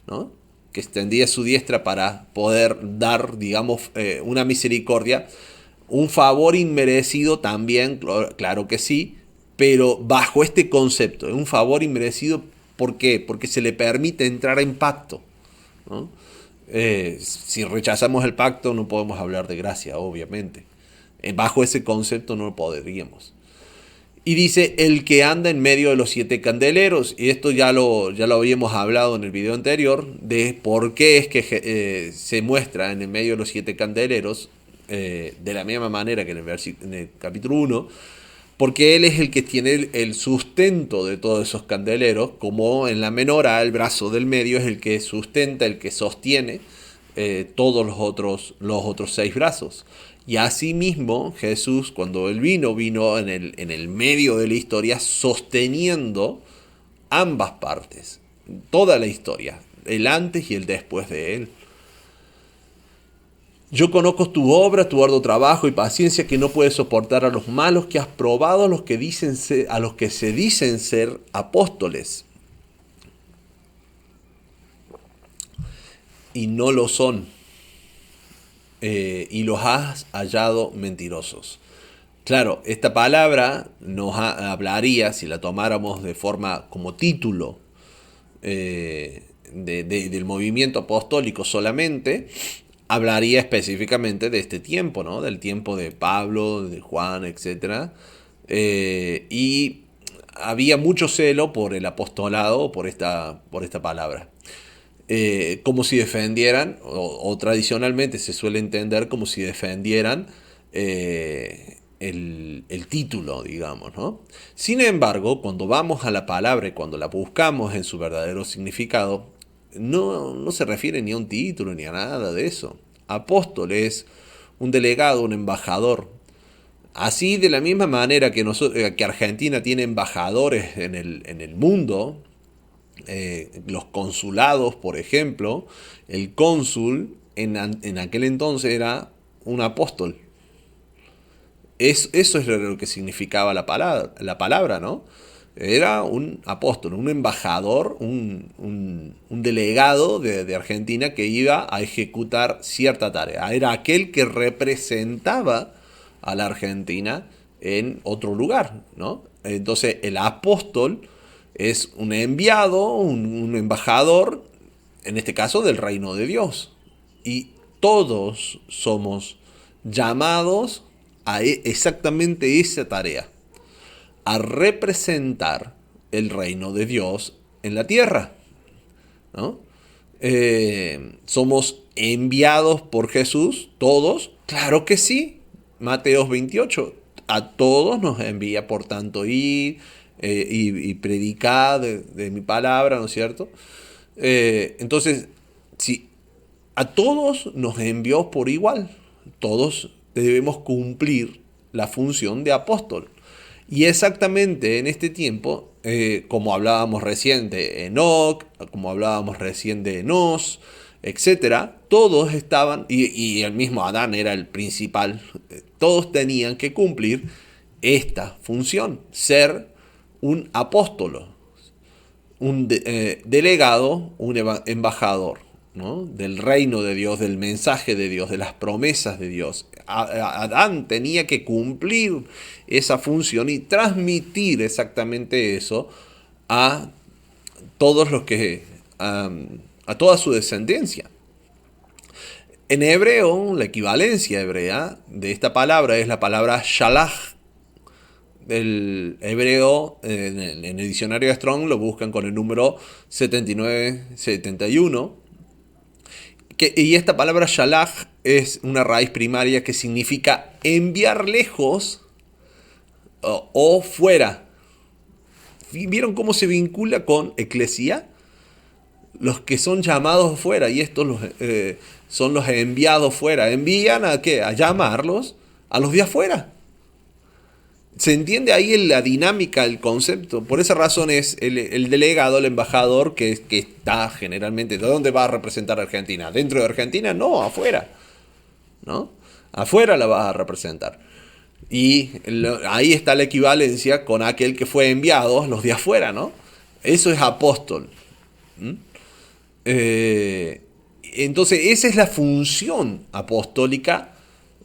[SPEAKER 1] ¿no? Que extendía su diestra para poder dar, digamos, una misericordia, un favor inmerecido también, claro que sí, pero bajo este concepto, un favor inmerecido, ¿por qué? Porque se le permite entrar en pacto, ¿no? Si rechazamos el pacto no podemos hablar de gracia, obviamente. Bajo ese concepto no lo podríamos. Y dice, el que anda en medio de los 7 candeleros. Y esto ya lo habíamos hablado en el video anterior, de por qué es que se muestra en el medio de los 7 candeleros, de la misma manera que en el capítulo 1, porque él es el que tiene el sustento de todos esos candeleros, como en la menorá, el brazo del medio es el que sustenta, el que sostiene todos los otros 6 brazos. Y asimismo Jesús, cuando él vino en el medio de la historia, sosteniendo ambas partes, toda la historia, el antes y el después de él. Yo conozco tu obra, tu arduo trabajo y paciencia, que no puedes soportar a los malos, que has probado a los que se dicen ser apóstoles y no lo son, y los has hallado mentirosos. Claro, esta palabra hablaría, si la tomáramos de forma como título del movimiento apostólico solamente, hablaría específicamente de este tiempo, ¿no? Del tiempo de Pablo, de Juan, etcétera. Y había mucho celo por el apostolado, por esta palabra. Como si defendieran, o tradicionalmente se suele entender como si defendieran el título, digamos, ¿no? Sin embargo, cuando vamos a la palabra y cuando la buscamos en su verdadero significado, no se refiere ni a un título ni a nada de eso. Apóstol es un delegado, un embajador. Así, de la misma manera que Argentina tiene embajadores en el mundo, los consulados, por ejemplo, el cónsul en aquel entonces era un apóstol. Eso es lo que significaba la palabra, ¿no? Era un apóstol, un embajador, un delegado de Argentina que iba a ejecutar cierta tarea. Era aquel que representaba a la Argentina en otro lugar, ¿no? Entonces el apóstol es un enviado, un embajador, en este caso del reino de Dios. Y todos somos llamados a exactamente esa tarea, a representar el reino de Dios en la tierra, ¿no? ¿Somos enviados por Jesús? ¿Todos? Claro que sí. Mateo 28. A todos nos envía, por tanto, ir y predicar de mi palabra, ¿no es cierto? Entonces, si a todos nos envió por igual, todos debemos cumplir la función de apóstol. Y exactamente en este tiempo, como hablábamos recién de Enoc, como hablábamos recién de Enos, etcétera, todos estaban, y el mismo Adán era el principal, todos tenían que cumplir esta función, ser un apóstolo, delegado, un embajador, ¿no? Del reino de Dios, del mensaje de Dios, de las promesas de Dios. Adán tenía que cumplir esa función y transmitir exactamente eso a todos los que, a toda su descendencia. En hebreo, la equivalencia hebrea de esta palabra es la palabra shalach. Del hebreo, en el diccionario de Strong lo buscan con el número 7971. Y esta palabra shalach es una raíz primaria que significa enviar lejos o fuera. ¿Vieron cómo se vincula con eclesia? Los que son llamados fuera, y estos son los enviados fuera. ¿Envían a qué? A llamarlos a los de afuera. ¿Se entiende ahí la dinámica, el concepto? Por esa razón es el delegado, el embajador, que está generalmente... ¿De dónde va a representar a Argentina? ¿Dentro de Argentina? No, afuera, ¿no? Afuera la va a representar. Y ahí está la equivalencia con aquel que fue enviado, los de afuera, ¿no? Eso es apóstol. Entonces, esa es la función apostólica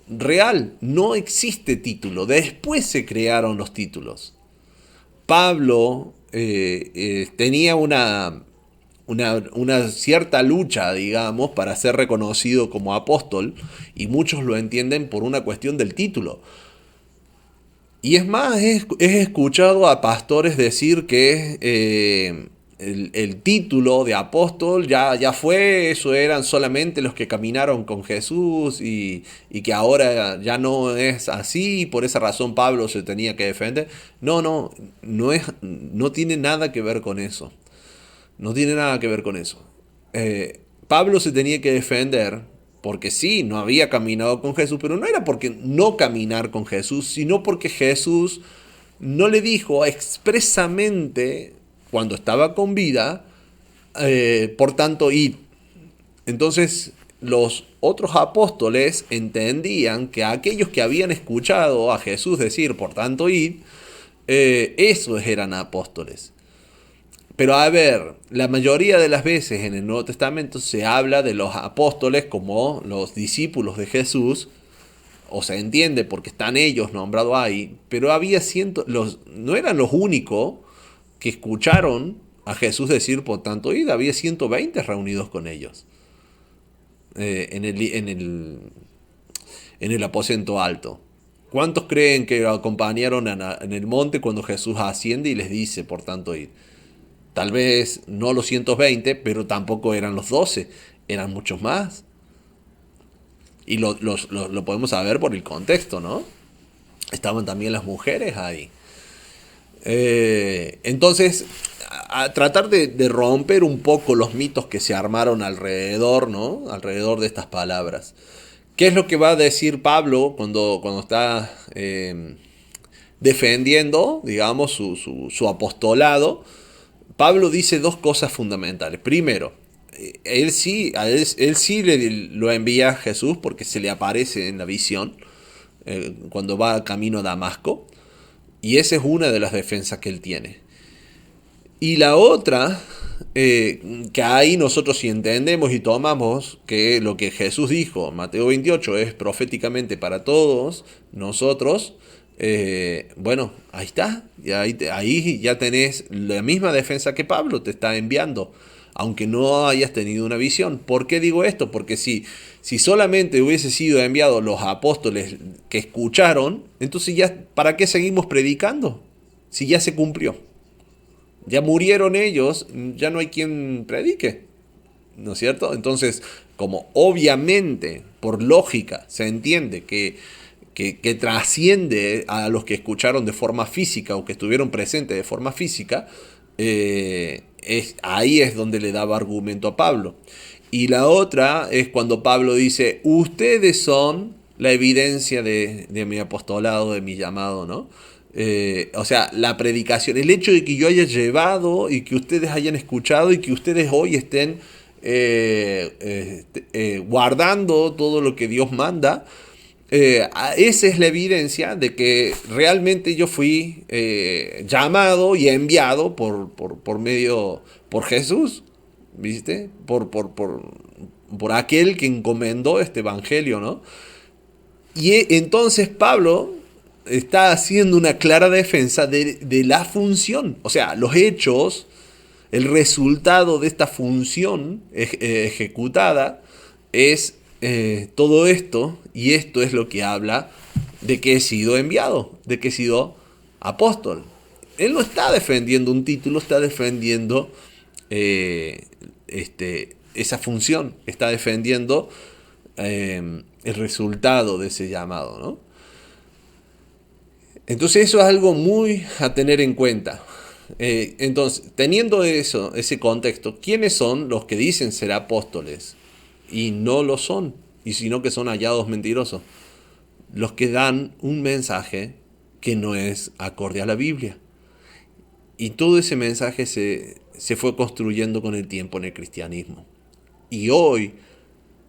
[SPEAKER 1] real. No existe título. Después se crearon los títulos. Pablo tenía una cierta lucha, digamos, para ser reconocido como apóstol, y muchos lo entienden por una cuestión del título. Y es más, he escuchado a pastores decir que el título de apóstol ya fue, eso eran solamente los que caminaron con Jesús y que ahora ya no es así, y por esa razón Pablo se tenía que defender. No tiene nada que ver con eso. No tiene nada que ver con eso. Pablo se tenía que defender porque sí, no había caminado con Jesús, pero no era porque no caminar con Jesús, sino porque Jesús no le dijo expresamente cuando estaba con vida, por tanto, id. Entonces, los otros apóstoles entendían que aquellos que habían escuchado a Jesús decir, por tanto, id, esos eran apóstoles. Pero a ver, la mayoría de las veces en el Nuevo Testamento se habla de los apóstoles como los discípulos de Jesús, o se entiende porque están ellos nombrados ahí, pero había no eran los únicos que escucharon a Jesús decir, por tanto, id, había 120 reunidos con ellos en el aposento alto. ¿Cuántos creen que lo acompañaron en el monte cuando Jesús asciende y les dice, por tanto, id? Tal vez no los 120, pero tampoco eran los 12, eran muchos más. Y lo podemos saber por el contexto, ¿no? Estaban también las mujeres ahí. Entonces, a tratar de romper un poco los mitos que se armaron alrededor, ¿no? Alrededor de estas palabras. ¿Qué es lo que va a decir Pablo cuando está defendiendo, digamos, su apostolado? Pablo dice dos cosas fundamentales. Primero, él sí lo envía a Jesús porque se le aparece en la visión cuando va camino a Damasco. Y esa es una de las defensas que él tiene. Y la otra, que ahí nosotros sí entendemos y tomamos que lo que Jesús dijo, Mateo 28, es proféticamente para todos nosotros. Bueno, ahí está. Y ahí ya tenés la misma defensa que Pablo te está enviando, aunque no hayas tenido una visión. ¿Por qué digo esto? Porque si solamente hubiese sido enviado los apóstoles que escucharon, entonces ya, ¿para qué seguimos predicando? Si ya se cumplió. Ya murieron ellos, ya no hay quien predique, ¿no es cierto? Entonces, como obviamente, por lógica, se entiende que trasciende a los que escucharon de forma física o que estuvieron presentes de forma física, ahí es donde le daba argumento a Pablo. Y la otra es cuando Pablo dice, ustedes son la evidencia de mi apostolado, de mi llamado, ¿no? O sea, la predicación, el hecho de que yo haya llevado y que ustedes hayan escuchado y que ustedes hoy estén guardando todo lo que Dios manda, esa es la evidencia de que realmente yo fui llamado y enviado por Jesús, ¿viste? Por aquel que encomendó este evangelio, ¿no? Y entonces Pablo está haciendo una clara defensa de la función. O sea, los hechos, el resultado de esta función ejecutada es todo esto, y esto es lo que habla de que he sido enviado, de que he sido apóstol. Él no está defendiendo un título, está defendiendo esa función, está defendiendo el resultado de ese llamado, ¿no? Entonces eso es algo muy a tener en cuenta. Entonces, teniendo ese contexto, ¿quiénes son los que dicen ser apóstoles y no lo son? Y sino que son hallados mentirosos. Los que dan un mensaje que no es acorde a la Biblia. Y todo ese mensaje se fue construyendo con el tiempo en el cristianismo. Y hoy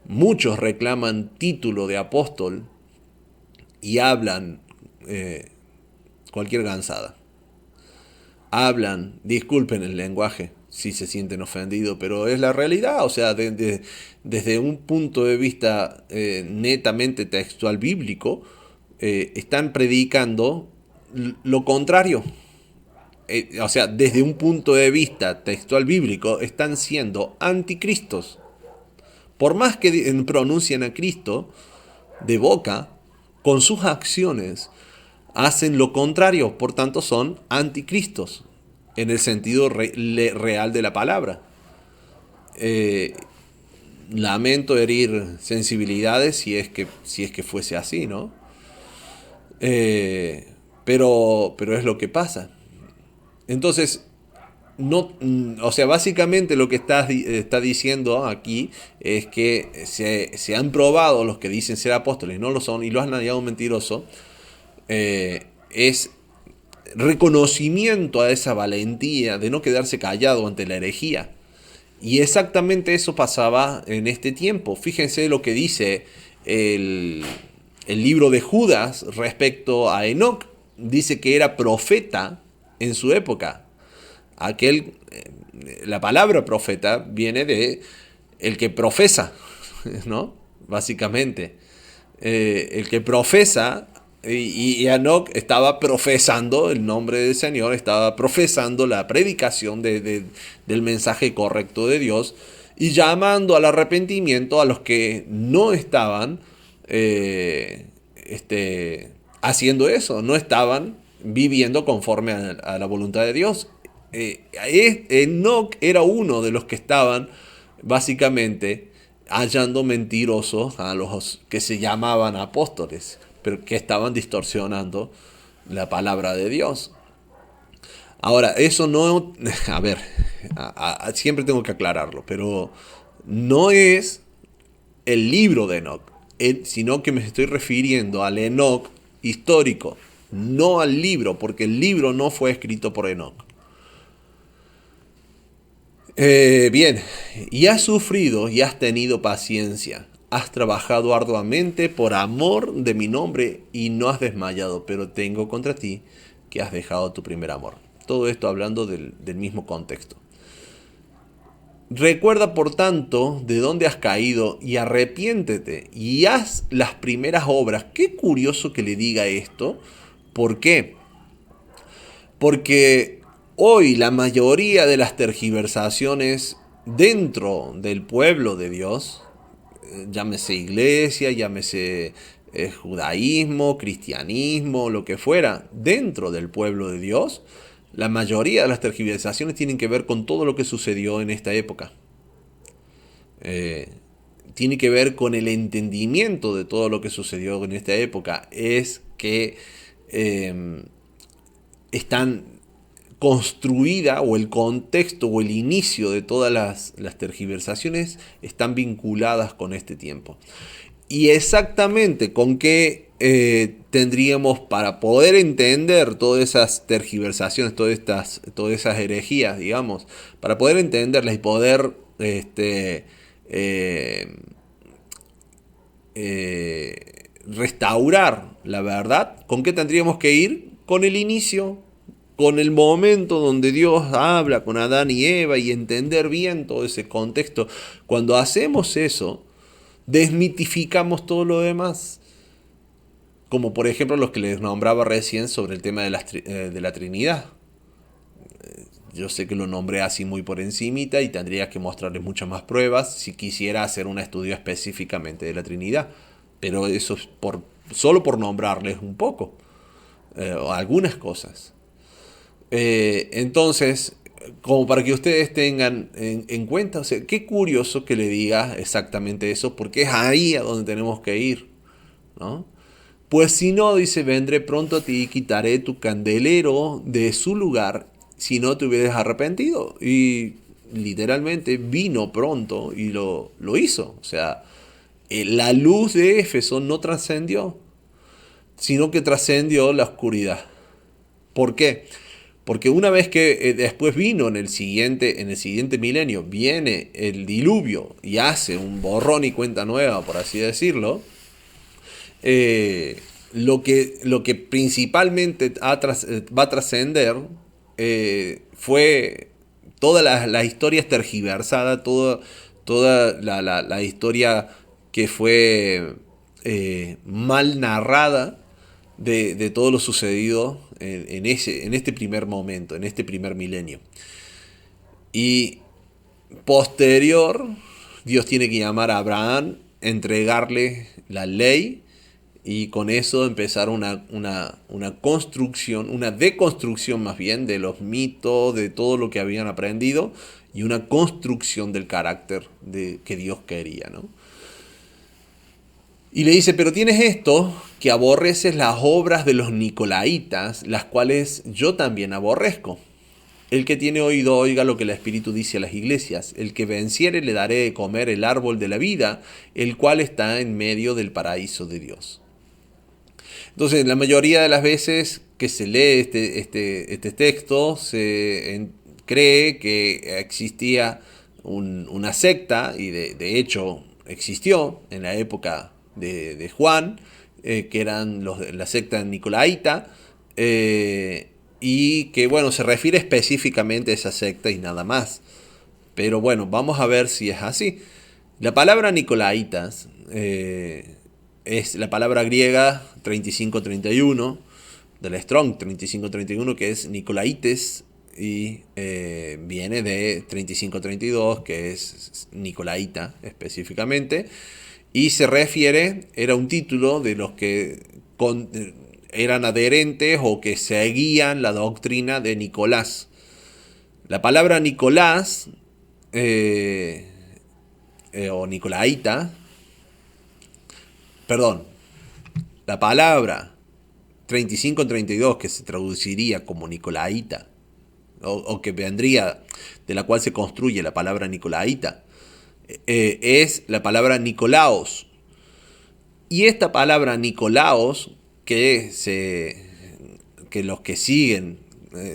[SPEAKER 1] muchos reclaman título de apóstol y hablan cualquier gansada. Hablan, disculpen el lenguaje si se sienten ofendidos, pero es la realidad. O sea, desde un punto de vista netamente textual bíblico, están predicando lo contrario. O sea, desde un punto de vista textual bíblico, están siendo anticristos. Por más que pronuncien a Cristo de boca, con sus acciones hacen lo contrario, por tanto son anticristos, en el sentido real de la palabra. Lamento herir sensibilidades si es que fuese así, ¿no? Pero es lo que pasa. Entonces, no, o sea, básicamente lo que está diciendo aquí es que se han probado los que dicen ser apóstoles, no lo son, y los han hallado mentiroso. Es reconocimiento a esa valentía de no quedarse callado ante la herejía. Y exactamente eso pasaba en este tiempo. Fíjense lo que dice el libro de Judas respecto a Enoc. Dice que era profeta en su época. La palabra profeta viene de el que profesa, ¿no? Básicamente. el que profesa, y Enoch estaba profesando el nombre del Señor, estaba profesando la predicación del mensaje correcto de Dios y llamando al arrepentimiento a los que no estaban haciendo eso, no estaban viviendo conforme a la voluntad de Dios. Enoch era uno de los que estaban básicamente hallando mentirosos a los que se llamaban apóstoles, pero que estaban distorsionando la palabra de Dios. Ahora, eso no, a ver, siempre tengo que aclararlo, pero no es el libro de Enoch, sino que me estoy refiriendo al Enoch histórico, no al libro, porque el libro no fue escrito por Enoch. Bien, y has sufrido y has tenido paciencia. Has trabajado arduamente por amor de mi nombre y no has desmayado, pero tengo contra ti que has dejado tu primer amor. Todo esto hablando del mismo contexto. Recuerda, por tanto, de dónde has caído y arrepiéntete y haz las primeras obras. Qué curioso que le diga esto. ¿Por qué? Porque hoy la mayoría de las tergiversaciones dentro del pueblo de Dios, llámese iglesia, llámese judaísmo, cristianismo, lo que fuera, dentro del pueblo de Dios, la mayoría de las tergiversaciones tienen que ver con todo lo que sucedió en esta época. Tiene que ver con el entendimiento de todo lo que sucedió en esta época. Es que están construida, o el contexto o el inicio de todas las tergiversaciones están vinculadas con este tiempo. Y exactamente con qué tendríamos para poder entender todas esas tergiversaciones, todas esas herejías, digamos, para poder entenderlas y poder restaurar la verdad, ¿con qué tendríamos que ir? Con el inicio, con el momento donde Dios habla con Adán y Eva y entender bien todo ese contexto. Cuando hacemos eso, desmitificamos todo lo demás. Como por ejemplo los que les nombraba recién sobre el tema de la Trinidad. Yo sé que lo nombré así muy por encimita y tendría que mostrarles muchas más pruebas si quisiera hacer un estudio específicamente de la Trinidad. Pero eso es solo por nombrarles un poco, o algunas cosas. Entonces, como para que ustedes tengan en cuenta, o sea, qué curioso que le diga exactamente eso, porque es ahí a donde tenemos que ir, ¿no? Pues si no, dice, vendré pronto a ti y quitaré tu candelero de su lugar si no te hubieras arrepentido. Y literalmente vino pronto y lo hizo. O sea, la luz de Éfeso no trascendió, sino que trascendió la oscuridad. ¿Por qué? Porque una vez que después vino en el siguiente milenio, viene el diluvio y hace un borrón y cuenta nueva, por así decirlo, lo que principalmente va a trascender fue todas las historias tergiversadas, toda la historia que fue mal narrada de todo lo sucedido en este primer momento, en este primer milenio. Y posterior, Dios tiene que llamar a Abraham, entregarle la ley y con eso empezar una construcción, una deconstrucción más bien de los mitos, de todo lo que habían aprendido y una construcción del carácter que Dios quería, ¿no? Y le dice, pero tienes esto, que aborreces las obras de los nicolaitas, las cuales yo también aborrezco. El que tiene oído oiga lo que el Espíritu dice a las iglesias. El que venciere le daré de comer el árbol de la vida, el cual está en medio del paraíso de Dios. Entonces, la mayoría de las veces que se lee este texto, cree que existía una secta, y de hecho existió en la época de Juan, que eran la secta nicolaita, y que bueno, se refiere específicamente a esa secta y nada más. Pero bueno, vamos a ver si es así. La palabra nicolaitas es la palabra griega 3531, de la Strong 3531, que es Nicolaites, y viene de 3532, que es Nicolaita específicamente, y se refiere, era un título de los que eran adherentes o que seguían la doctrina de Nicolás. La palabra Nicolás o Nicolaita, perdón, la palabra 3532, que se traduciría como Nicolaita, o que vendría, de la cual se construye la palabra Nicolaita, es la palabra Nicolaos. Y esta palabra Nicolaos, que los que siguen,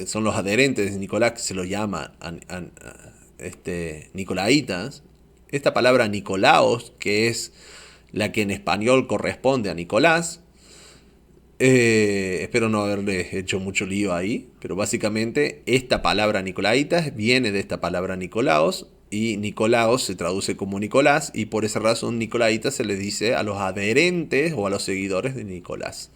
[SPEAKER 1] son los adherentes de Nicolás, que se lo llama Nicolaitas, esta palabra Nicolaos, que es la que en español corresponde a Nicolás, espero no haberle hecho mucho lío ahí, pero básicamente esta palabra Nicolaitas viene de esta palabra Nicolaos, y Nicolaos se traduce como Nicolás, y por esa razón Nicolaitas se le dice a los adherentes o a los seguidores de Nicolás.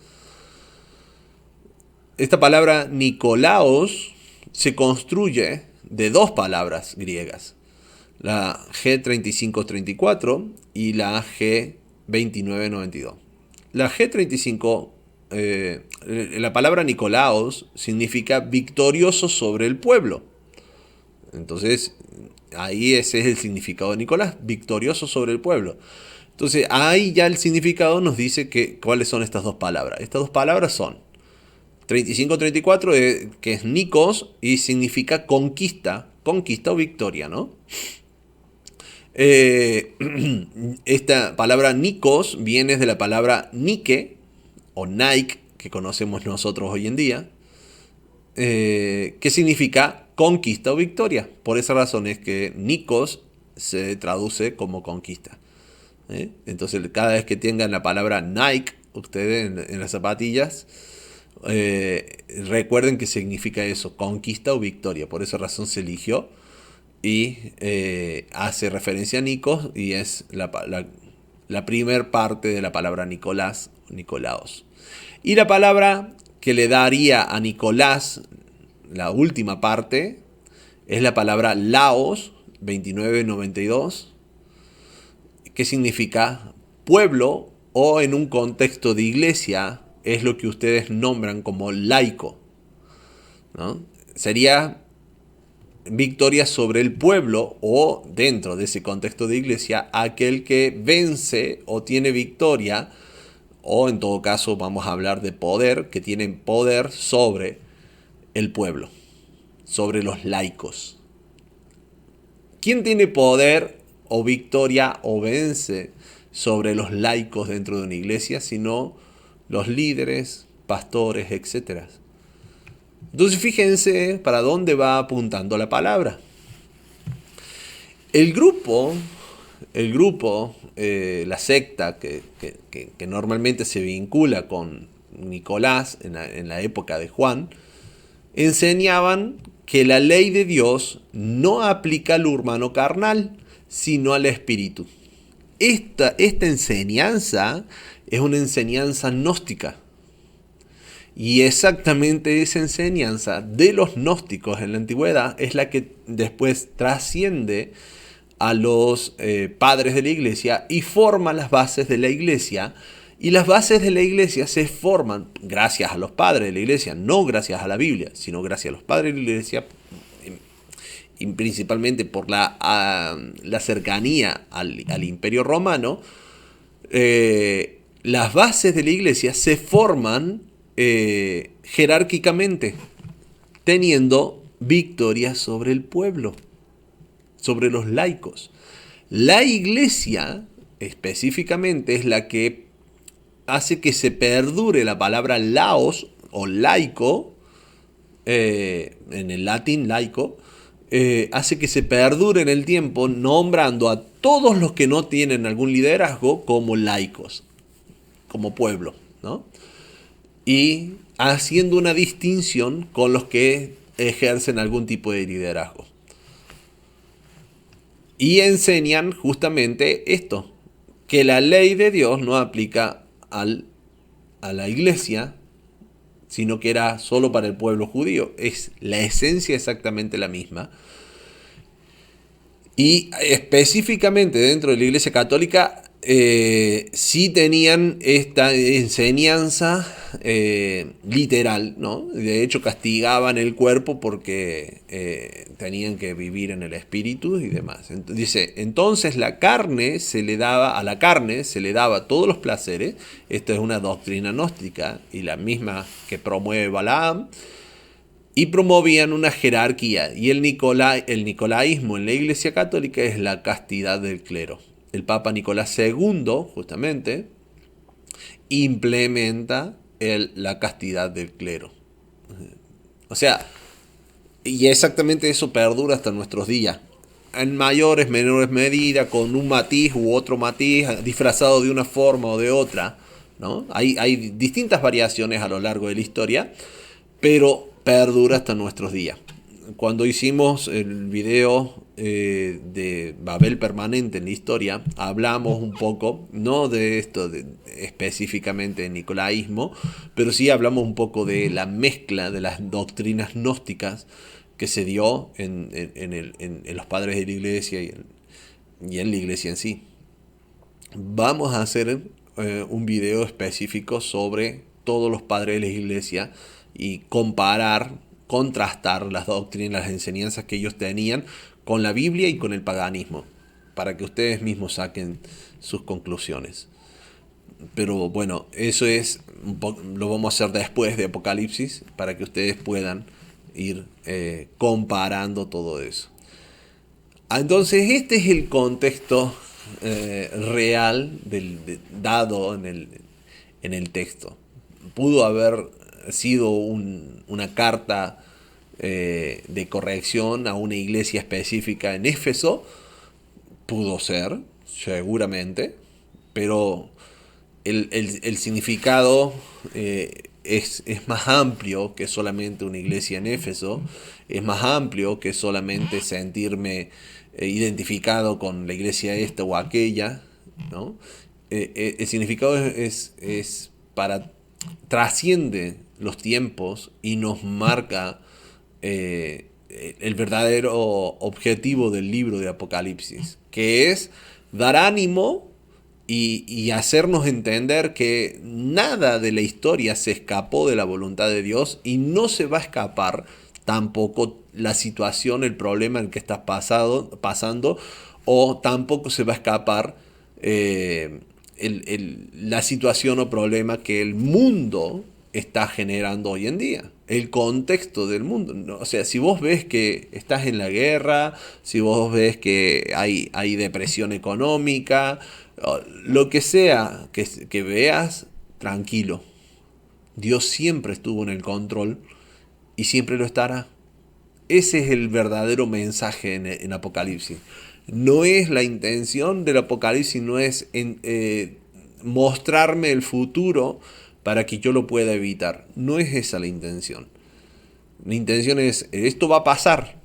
[SPEAKER 1] Esta palabra Nicolaos se construye de dos palabras griegas, la G3534 y la G2992. La G35, la palabra Nicolaos significa victorioso sobre el pueblo. Entonces, ahí ese es el significado de Nicolás, victorioso sobre el pueblo. Entonces, ahí ya el significado nos dice cuáles son estas dos palabras. Estas dos palabras son 35-34, que es Nikos, y significa conquista o victoria, ¿no? Esta palabra Nikos viene de la palabra Nike o Nike, que conocemos nosotros hoy en día, que significa conquista o victoria. Por esa razón es que Nikos se traduce como conquista. Entonces, cada vez que tengan la palabra Nike ustedes en las zapatillas, recuerden que significa eso, conquista o victoria. Por esa razón se eligió y hace referencia a Nikos, y es la primer parte de la palabra Nicolás, Nicolaos. Y la palabra que le daría a Nicolás la última parte es la palabra Laos 2992, que significa pueblo, o en un contexto de iglesia es lo que ustedes nombran como laico, ¿no? Sería victoria sobre el pueblo, o dentro de ese contexto de iglesia, aquel que vence o tiene victoria, o en todo caso vamos a hablar de poder, que tienen poder sobre el pueblo, sobre los laicos. ¿Quién tiene poder o victoria o vence sobre los laicos dentro de una iglesia? Sino los líderes, pastores, etc. Entonces fíjense para dónde va apuntando la palabra. El grupo, la secta que normalmente se vincula con Nicolás en la época de Juan, enseñaban que la ley de Dios no aplica al humano carnal, sino al espíritu. Esta enseñanza es una enseñanza gnóstica. Y exactamente esa enseñanza de los gnósticos en la antigüedad es la que después trasciende a los padres de la iglesia y forma las bases de la iglesia. Y las bases de la iglesia se forman gracias a los padres de la iglesia, no gracias a la Biblia, sino gracias a los padres de la iglesia, y principalmente por la cercanía al Imperio Romano. Las bases de la iglesia se forman jerárquicamente, teniendo victoria sobre el pueblo, sobre los laicos. La iglesia específicamente es la que hace que se perdure la palabra laos o laico, en el latín laico, hace que se perdure en el tiempo, nombrando a todos los que no tienen algún liderazgo como laicos, como pueblo, ¿no? Y haciendo una distinción con los que ejercen algún tipo de liderazgo. Y enseñan justamente esto, que la ley de Dios no aplica al, a la iglesia, sino que era solo para el pueblo judío. Es la esencia exactamente la misma. Y específicamente dentro de la Iglesia Católica sí tenían esta enseñanza literal, ¿no? De hecho castigaban el cuerpo porque tenían que vivir en el espíritu y demás. Dice, entonces la carne se le daba, a la carne se le daba todos los placeres. Esta es una doctrina gnóstica y la misma que promueve Balaam. Y promovían una jerarquía. Y el nicolaísmo en la Iglesia Católica es la castidad del clero. El Papa Nicolás II, justamente, implementa la castidad del clero. O sea, y exactamente eso perdura hasta nuestros días. En mayores, menores medidas, con un matiz u otro matiz, disfrazado de una forma o de otra, ¿no? Hay distintas variaciones a lo largo de la historia, pero perdura hasta nuestros días. Cuando hicimos el video de Babel permanente en la historia, hablamos un poco, no de esto específicamente de nicolaísmo, pero sí hablamos un poco de la mezcla de las doctrinas gnósticas que se dio en los padres de la iglesia y en la iglesia en sí. Vamos a hacer un video específico sobre todos los padres de la iglesia y comparar, contrastar las doctrinas, las enseñanzas que ellos tenían con la Biblia y con el paganismo, para que ustedes mismos saquen sus conclusiones. Pero bueno, eso es lo vamos a hacer después de Apocalipsis, para que ustedes puedan ir comparando todo eso. Entonces este es el contexto real dado en el texto. Pudo haber sido una carta de corrección a una iglesia específica en Éfeso, pudo ser, seguramente, pero el significado es más amplio que solamente una iglesia en Éfeso, es más amplio que solamente sentirme identificado con la iglesia esta o aquella, ¿no? El significado es para trasciende los tiempos y nos marca el verdadero objetivo del libro de Apocalipsis, que es dar ánimo y hacernos entender que nada de la historia se escapó de la voluntad de Dios y no se va a escapar tampoco la situación, el problema en el que estás pasando, o tampoco se va a escapar la situación o problema que el mundo está generando hoy en día, el contexto del mundo, ¿no? O sea, si vos ves que estás en la guerra, si vos ves que hay depresión económica, lo que sea que veas, tranquilo. Dios siempre estuvo en el control y siempre lo estará. Ese es el verdadero mensaje en Apocalipsis. No es la intención del Apocalipsis, no es mostrarme el futuro para que yo lo pueda evitar. No es esa la intención. La intención es, esto va a pasar.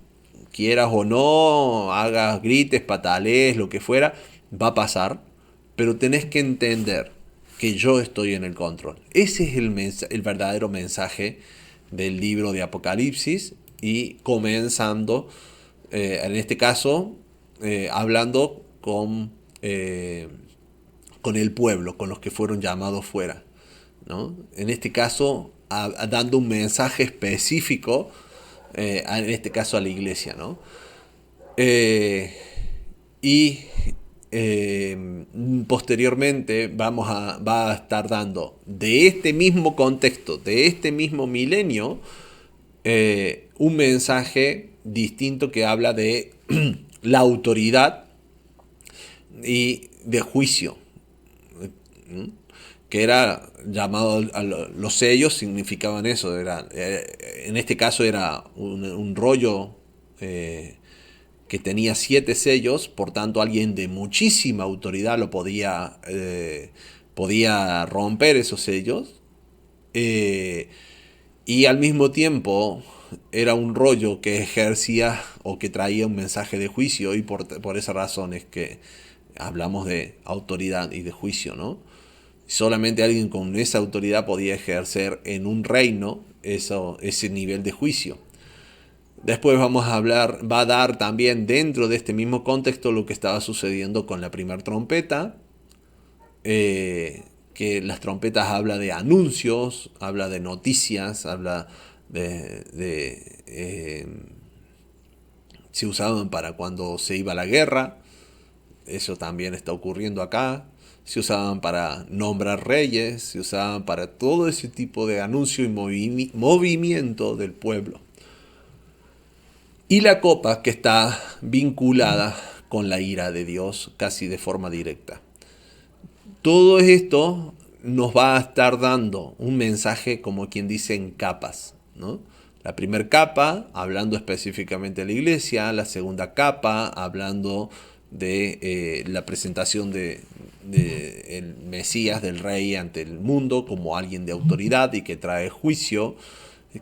[SPEAKER 1] Quieras o no, hagas, grites, patalees, lo que fuera, va a pasar. Pero tenés que entender que yo estoy en el control. Ese es el verdadero mensaje del libro de Apocalipsis. Y comenzando, en este caso, hablando con el pueblo, con los que fueron llamados fuera, ¿no? En este caso, dando un mensaje específico, en este caso a la iglesia, ¿no? Y posteriormente va a estar dando de este mismo contexto, de este mismo milenio, un mensaje distinto que habla de la autoridad y de juicio, que era llamado los sellos, significaban eso, en este caso era un rollo que tenía 7 sellos, por tanto alguien de muchísima autoridad lo podía romper esos sellos, y al mismo tiempo era un rollo que ejercía o que traía un mensaje de juicio, y por esa razón es que hablamos de autoridad y de juicio, ¿no? Solamente alguien con esa autoridad podía ejercer en un reino ese nivel de juicio. Después vamos a hablar, va a dar también dentro de este mismo contexto lo que estaba sucediendo con la primera trompeta, que las trompetas habla de anuncios, habla de noticias, habla se usaban para cuando se iba a la guerra, eso también está ocurriendo acá. Se usaban para nombrar reyes, se usaban para todo ese tipo de anuncio y movimiento del pueblo. Y la copa que está vinculada con la ira de Dios casi de forma directa. Todo esto nos va a estar dando un mensaje, como quien dice, en capas, ¿no? La primera capa, hablando específicamente de la iglesia. La segunda capa, hablando de la presentación de el Mesías, del Rey, ante el mundo como alguien de autoridad y que trae juicio,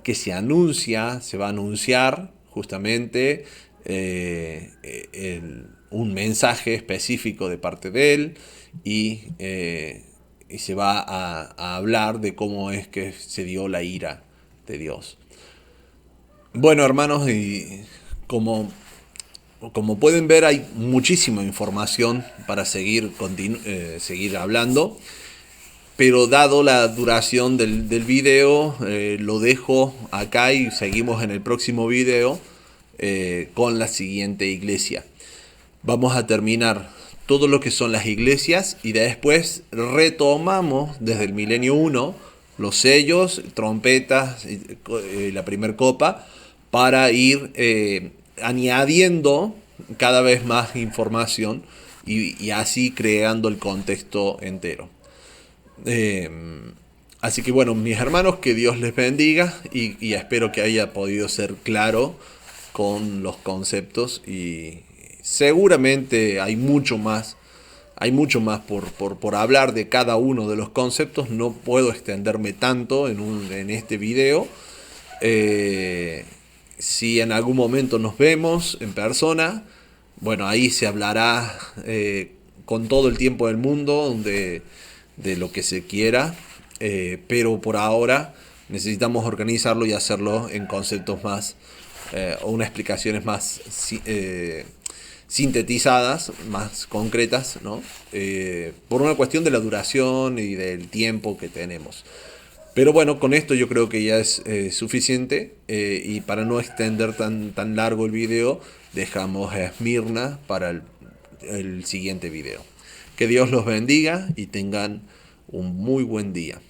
[SPEAKER 1] que se anuncia, se va a anunciar justamente un mensaje específico de parte de él, y se va a hablar de cómo es que se dio la ira de Dios. Bueno, hermanos, y como pueden ver, hay muchísima información para seguir hablando, pero dado la duración del video, lo dejo acá y seguimos en el próximo video con la siguiente iglesia. Vamos a terminar todo lo que son las iglesias y después retomamos desde el milenio 1 los sellos, trompetas, la primer copa, para ir añadiendo cada vez más información y así creando el contexto entero. Así que bueno, mis hermanos, que Dios les bendiga y espero que haya podido ser claro con los conceptos, y seguramente hay mucho más por hablar de cada uno de los conceptos. No puedo extenderme tanto en este video. Si en algún momento nos vemos en persona, bueno, ahí se hablará con todo el tiempo del mundo de lo que se quiera, pero por ahora necesitamos organizarlo y hacerlo en conceptos más, o unas explicaciones más sintetizadas, más concretas, ¿no? Por una cuestión de la duración y del tiempo que tenemos. Pero bueno, con esto yo creo que ya es suficiente, y para no extender tan largo el video, dejamos a Esmirna para el siguiente video. Que Dios los bendiga y tengan un muy buen día.